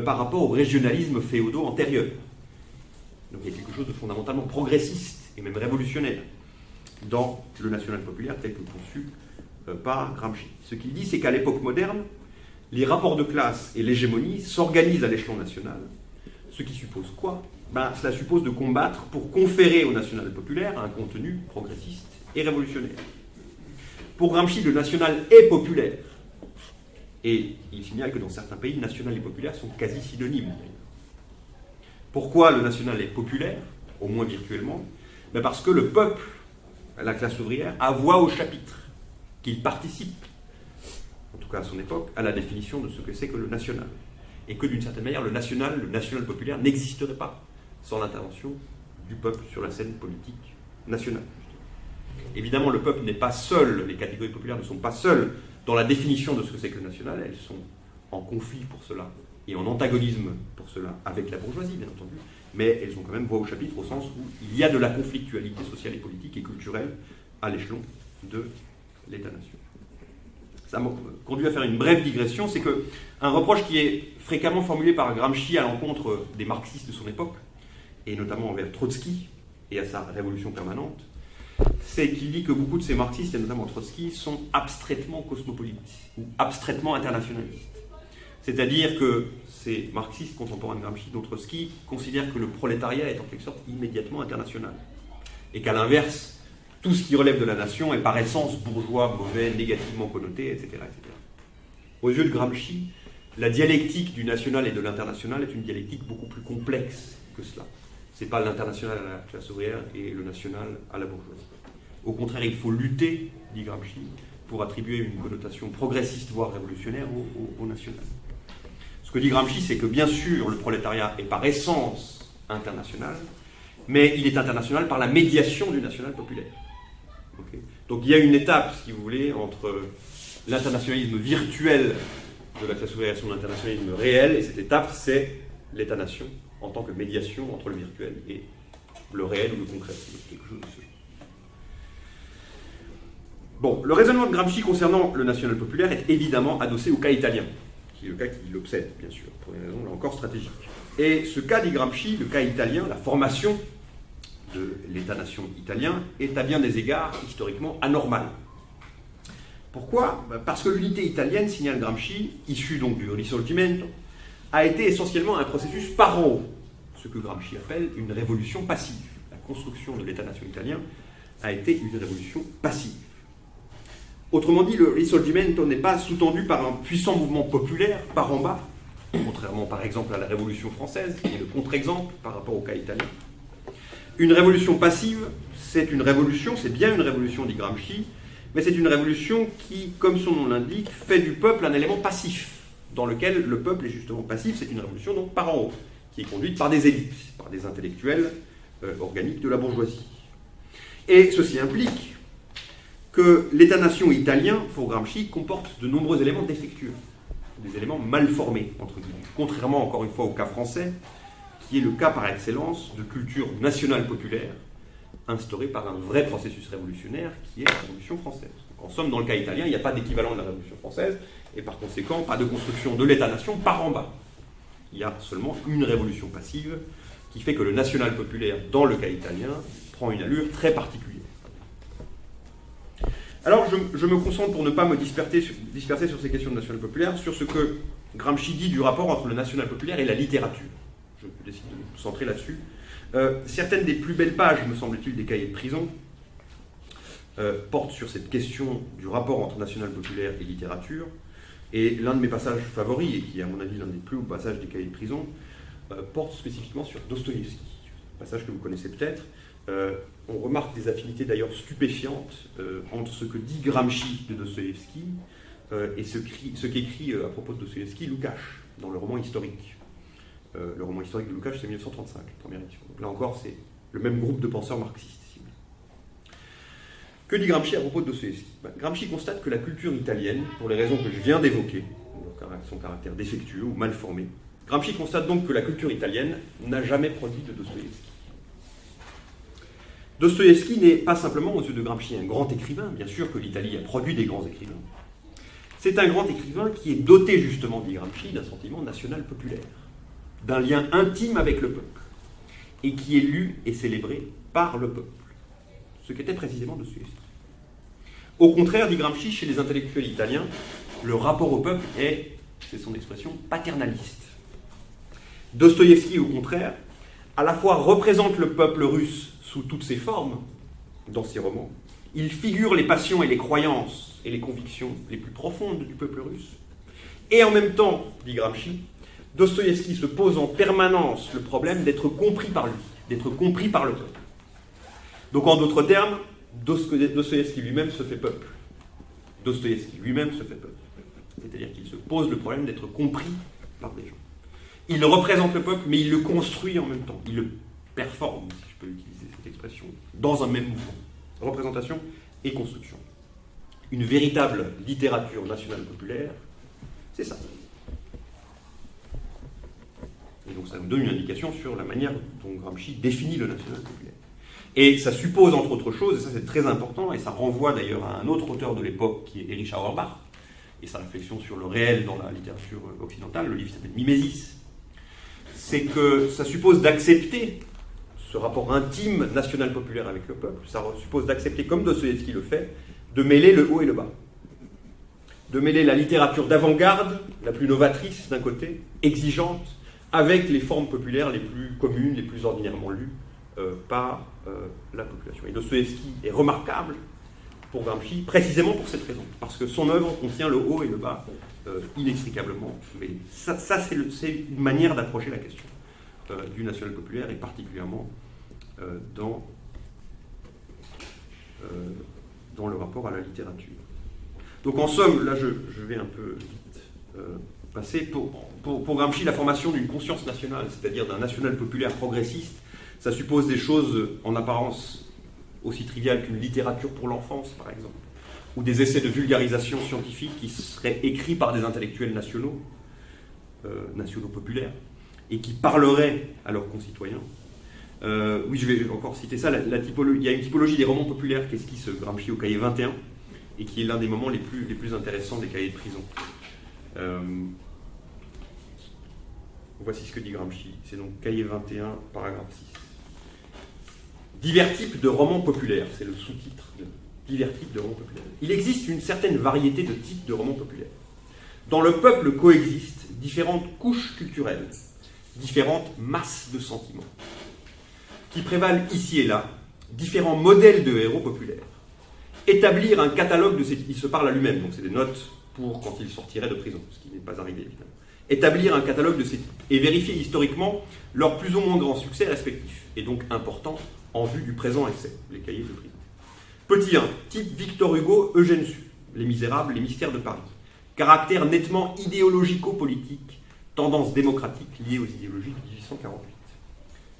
par rapport au régionalisme féodaux antérieur. Donc il y a quelque chose de fondamentalement progressiste et même révolutionnaire dans le national populaire tel que conçu par Gramsci. Ce qu'il dit, c'est qu'à l'époque moderne, les rapports de classe et l'hégémonie s'organisent à l'échelon national, ce qui suppose quoi ? Cela suppose de combattre pour conférer au national populaire un contenu progressiste et révolutionnaire. Pour Gramsci, le national est populaire. Et il signale que dans certains pays, national et populaire sont quasi synonymes. Pourquoi le national est populaire, au moins virtuellement ? Parce que le peuple, la classe ouvrière, a voix au chapitre, qu'il participe, en tout cas à son époque, à la définition de ce que c'est que le national. Et que d'une certaine manière, le national populaire n'existerait pas sans l'intervention du peuple sur la scène politique nationale. Évidemment, le peuple n'est pas seul, les catégories populaires ne sont pas seules dans la définition de ce que c'est que le national, elles sont en conflit pour cela, et en antagonisme pour cela, avec la bourgeoisie, bien entendu, mais elles ont quand même voix au chapitre au sens où il y a de la conflictualité sociale et politique et culturelle à l'échelon de l'État-nation. Ça me conduit à faire une brève digression, c'est qu'un reproche qui est fréquemment formulé par Gramsci à l'encontre des marxistes de son époque, et notamment envers Trotsky et à sa révolution permanente, c'est qu'il dit que beaucoup de ces marxistes, et notamment Trotsky, sont abstraitement cosmopolites ou abstraitement internationalistes. C'est-à-dire que ces marxistes contemporains de Gramsci, dont Trotsky, considèrent que le prolétariat est en quelque sorte immédiatement international. Et qu'à l'inverse, tout ce qui relève de la nation est par essence bourgeois, mauvais, négativement connoté, etc., etc. Aux yeux de Gramsci, la dialectique du national et de l'international est une dialectique beaucoup plus complexe que cela. Ce n'est pas l'international à la classe ouvrière et le national à la bourgeoisie. Au contraire, il faut lutter, dit Gramsci, pour attribuer une connotation progressiste, voire révolutionnaire au national. Ce que dit Gramsci, c'est que bien sûr, le prolétariat est par essence international, mais il est international par la médiation du national populaire. Okay. Donc il y a une étape, si vous voulez, entre l'internationalisme virtuel de la classe ouvrière et son internationalisme réel, et cette étape, c'est l'État-nation en tant que médiation entre le virtuel et le réel ou le concret. C'est quelque chose de ce genre. Bon, le raisonnement de Gramsci concernant le national populaire est évidemment adossé au cas italien, qui est le cas qui l'obsède, bien sûr, pour une raison là encore stratégique. Et ce cas, dit Gramsci, le cas italien, la formation de l'État-nation italien, est à bien des égards historiquement anormal. Pourquoi ? Parce que l'unité italienne, signale Gramsci, issue donc du Risorgimento, a été essentiellement un processus paro, ce que Gramsci appelle une révolution passive. La construction de l'État-nation italien a été une révolution passive. Autrement dit, le Risorgimento n'est pas sous-tendu par un puissant mouvement populaire par en bas, contrairement par exemple à la Révolution française, qui est le contre-exemple par rapport au cas italien. Une révolution passive, c'est une révolution, c'est bien une révolution, dit Gramsci, mais c'est une révolution qui, comme son nom l'indique, fait du peuple un élément passif, dans lequel le peuple est justement passif. C'est une révolution donc par en haut, qui est conduite par des élites, par des intellectuels organiques de la bourgeoisie. Et ceci implique que l'État-nation italien, pour Gramsci, comporte de nombreux éléments défectueux, des éléments mal formés, entre guillemets, contrairement encore une fois au cas français, qui est le cas par excellence de culture nationale populaire, instaurée par un vrai processus révolutionnaire qui est la Révolution française. Donc, en somme, dans le cas italien, il n'y a pas d'équivalent de la Révolution française, et par conséquent, pas de construction de l'État-nation par en bas. Il y a seulement une révolution passive qui fait que le national populaire, dans le cas italien, prend une allure très particulière. Alors, je me concentre pour ne pas me disperser sur ces questions de national populaire, sur ce que Gramsci dit du rapport entre le national populaire et la littérature. Je décide de me centrer là-dessus. Certaines des plus belles pages, me semble-t-il, des cahiers de prison portent sur cette question du rapport entre national populaire et littérature. Et l'un de mes passages favoris, et qui est à mon avis l'un des plus hauts passages des cahiers de prison, porte spécifiquement sur Dostoïevski. Passage que vous connaissez peut-être. On remarque des affinités d'ailleurs stupéfiantes entre ce que dit Gramsci de Dostoïevski et ce qu'écrit à propos de Dostoïevski Lukács dans le roman historique. Le roman historique de Lukács, c'est 1935, la première édition. Donc là encore, c'est le même groupe de penseurs marxistes. Que dit Gramsci à propos de Dostoïevski ? Gramsci constate que la culture italienne, pour les raisons que je viens d'évoquer, son caractère défectueux ou mal formé, Gramsci constate donc que la culture italienne n'a jamais produit de Dostoïevski. Dostoïevski n'est pas simplement, aux yeux de Gramsci, un grand écrivain. Bien sûr que l'Italie a produit des grands écrivains. C'est un grand écrivain qui est doté, justement, dit Gramsci, d'un sentiment national populaire, d'un lien intime avec le peuple, et qui est lu et célébré par le peuple, ce qu'était précisément Dostoïevski. Au contraire, dit Gramsci, chez les intellectuels italiens, le rapport au peuple est, c'est son expression, paternaliste. Dostoïevski, au contraire, à la fois représente le peuple russe sous toutes ses formes dans ses romans, il figure les passions et les croyances et les convictions les plus profondes du peuple russe, et en même temps, dit Gramsci, Dostoïevski se pose en permanence le problème d'être compris par lui, d'être compris par le peuple. Donc en d'autres termes, Dostoïevski lui-même se fait peuple. Dostoïevski lui-même se fait peuple. C'est-à-dire qu'il se pose le problème d'être compris par des gens. Il représente le peuple, mais il le construit en même temps. Il le performe, si je peux utiliser cette expression, dans un même mouvement. Représentation et construction. Une véritable littérature nationale populaire, c'est ça. Et donc ça nous donne une indication sur la manière dont Gramsci définit le national populaire. Et ça suppose, entre autres choses, et ça c'est très important, et ça renvoie d'ailleurs à un autre auteur de l'époque qui est Erich Auerbach, et sa réflexion sur le réel dans la littérature occidentale, le livre s'appelle Mimesis, c'est que ça suppose d'accepter ce rapport intime national populaire avec le peuple, ça suppose d'accepter, comme Dostoïevski le fait, de mêler le haut et le bas. De mêler la littérature d'avant-garde, la plus novatrice d'un côté, exigeante, avec les formes populaires les plus communes, les plus ordinairement lues par la population. Et Dostoïevski est remarquable pour Gramsci, précisément pour cette raison, parce que son œuvre contient le haut et le bas inextricablement. Mais ça c'est une manière d'approcher la question du national populaire, et particulièrement dans le rapport à la littérature. Donc en somme, là je vais un peu vite passer, pour Gramsci, la formation d'une conscience nationale, c'est-à-dire d'un national populaire progressiste, ça suppose des choses en apparence aussi triviales qu'une littérature pour l'enfance, par exemple, ou des essais de vulgarisation scientifique qui seraient écrits par des intellectuels nationaux populaires, et qui parleraient à leurs concitoyens. Oui, je vais encore citer ça, il y a une typologie des romans populaires qu'esquisse Gramsci au cahier 21, et qui est l'un des moments les plus intéressants des cahiers de prison. Voici ce que dit Gramsci, c'est donc cahier 21, paragraphe 6. Divers types de romans populaires, c'est le sous-titre de divers types de romans populaires. Il existe une certaine variété de types de romans populaires. Dans le peuple coexistent différentes couches culturelles, différentes masses de sentiments, qui prévalent ici et là, différents modèles de héros populaires, établir un catalogue de ces types, il se parle à lui-même, donc c'est des notes pour quand il sortirait de prison, ce qui n'est pas arrivé évidemment. Établir un catalogue de ces types et vérifier historiquement leurs plus ou moins grands succès respectifs, et donc importants en vue du présent essai, les cahiers de prison. Petit 1, type Victor Hugo, Eugène Sue, Les Misérables, les mystères de Paris. Caractère nettement idéologico-politique, tendance démocratique liée aux idéologies de 1848.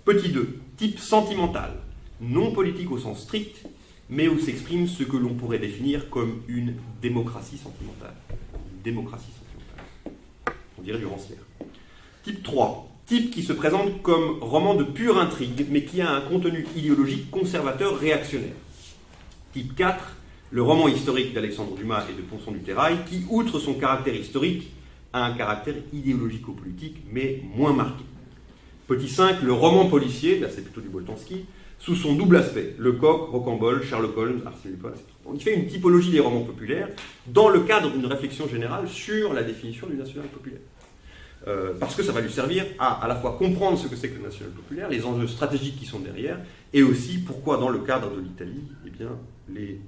Petit 2, type sentimental, non politique au sens strict, mais où s'exprime ce que l'on pourrait définir comme une démocratie sentimentale. Une démocratie sentimentale. On dirait du Rancière. Type 3, type qui se présente comme roman de pure intrigue, mais qui a un contenu idéologique conservateur réactionnaire. Type 4, le roman historique d'Alexandre Dumas et de Ponson du Terrail, qui, outre son caractère historique, a un caractère idéologico-politique, mais moins marqué. Petit 5, le roman policier, là c'est plutôt du Boltanski, sous son double aspect, Lecoq, Rocambole, Sherlock Holmes, Arsène Lupin, etc. Donc il fait une typologie des romans populaires dans le cadre d'une réflexion générale sur la définition du national populaire. Parce que ça va lui servir à la fois comprendre ce que c'est que le national populaire, les enjeux stratégiques qui sont derrière, et aussi pourquoi dans le cadre de l'Italie, eh bien, les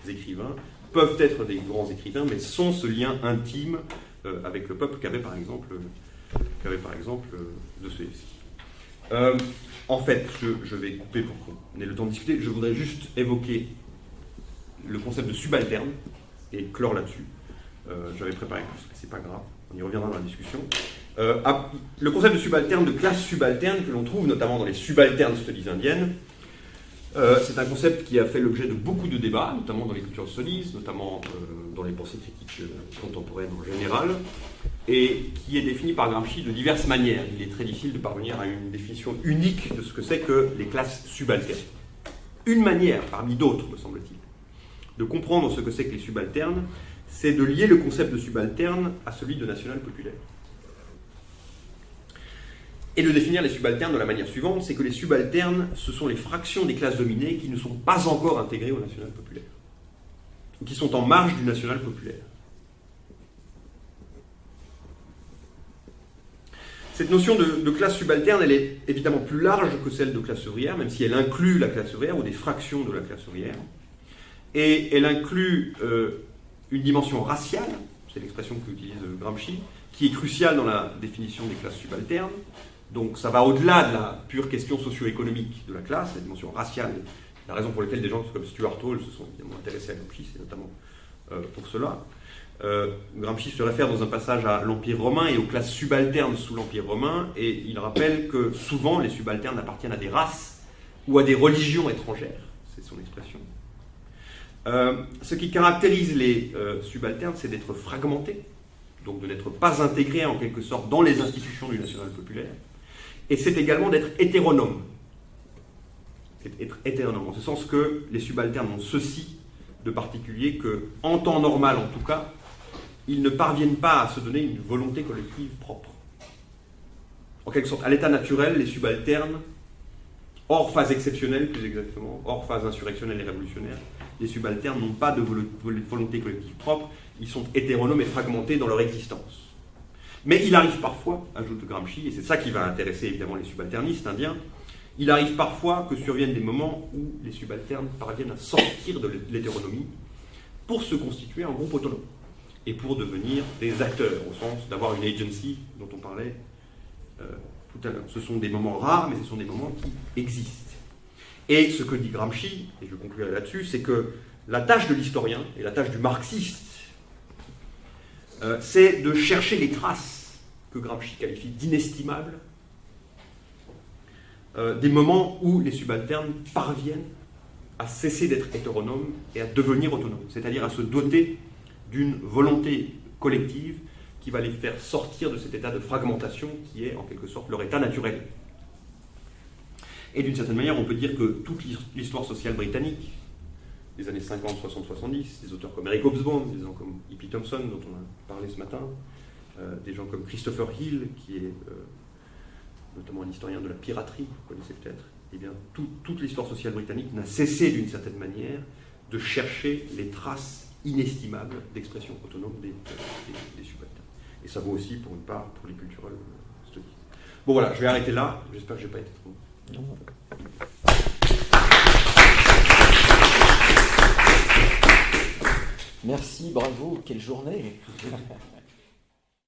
écrivains peuvent être des grands écrivains, mais sont ce lien intime avec le peuple qu'avait par exemple Dostoïevski. En fait, je vais couper pour qu'on ait le temps de discuter. Je voudrais juste évoquer le concept de subalterne et clore là-dessus. J'avais préparé quelque chose, c'est pas grave, on y reviendra dans la discussion. Le concept de subalterne, de classe subalterne, que l'on trouve notamment dans les subalterne studies indiennes, c'est un concept qui a fait l'objet de beaucoup de débats, notamment dans les cultural studies, notamment dans les pensées critiques contemporaines en général, et qui est défini par Gramsci de diverses manières. Il est très difficile de parvenir à une définition unique de ce que c'est que les classes subalternes. Une manière, parmi d'autres, me semble-t-il, de comprendre ce que c'est que les subalternes, c'est de lier le concept de subalterne à celui de national populaire. Et de définir les subalternes de la manière suivante, c'est que les subalternes, ce sont les fractions des classes dominées qui ne sont pas encore intégrées au national populaire, ou qui sont en marge du national populaire. Cette notion de classe subalterne, elle est évidemment plus large que celle de classe ouvrière, même si elle inclut la classe ouvrière ou des fractions de la classe ouvrière. Et elle inclut une dimension raciale, c'est l'expression qu'utilise Gramsci, qui est cruciale dans la définition des classes subalternes. Donc ça va au-delà de la pure question socio-économique de la classe, la dimension raciale. La raison pour laquelle des gens comme Stuart Hall se sont évidemment intéressés à Gramsci, c'est notamment pour cela. Gramsci se réfère dans un passage à l'Empire romain et aux classes subalternes sous l'Empire romain, et il rappelle que souvent les subalternes appartiennent à des races ou à des religions étrangères, c'est son expression. Ce qui caractérise les subalternes, c'est d'être fragmentés, donc de n'être pas intégrés en quelque sorte dans les institutions du national populaire, et c'est également d'être hétéronomes. C'est être hétéronome, en ce sens que les subalternes ont ceci de particulier que, en temps normal en tout cas, ils ne parviennent pas à se donner une volonté collective propre. En quelque sorte, à l'état naturel, les subalternes, hors phase exceptionnelle plus exactement, hors phase insurrectionnelle et révolutionnaire, les subalternes n'ont pas de volonté collective propre, ils sont hétéronomes et fragmentés dans leur existence. Mais il arrive parfois, ajoute Gramsci, et c'est ça qui va intéresser évidemment les subalternistes indiens, il arrive parfois que surviennent des moments où les subalternes parviennent à sortir de l'hétéronomie pour se constituer en groupe autonome et pour devenir des acteurs, au sens d'avoir une agency dont on parlait tout à l'heure. Ce sont des moments rares, mais ce sont des moments qui existent. Et ce que dit Gramsci, et je conclurai là-dessus, c'est que la tâche de l'historien et la tâche du marxiste, c'est de chercher les traces que Gramsci qualifie d'inestimables, des moments où les subalternes parviennent à cesser d'être hétéronomes et à devenir autonomes, c'est-à-dire à se doter d'une volonté collective qui va les faire sortir de cet état de fragmentation qui est en quelque sorte leur état naturel. Et d'une certaine manière, on peut dire que toute l'histoire sociale britannique, des années 50, 60, 70, des auteurs comme Eric Hobsbawm, des gens comme E.P. Thompson, dont on a parlé ce matin, des gens comme Christopher Hill, qui est notamment un historien de la piraterie, vous connaissez peut-être, eh bien, toute l'histoire sociale britannique n'a cessé d'une certaine manière de chercher les traces inestimables d'expression autonome des subalternes. Et ça vaut aussi pour une part pour les cultural studies. Bon voilà, je vais arrêter là, j'espère que je n'ai pas été trop... Merci, bravo, quelle journée.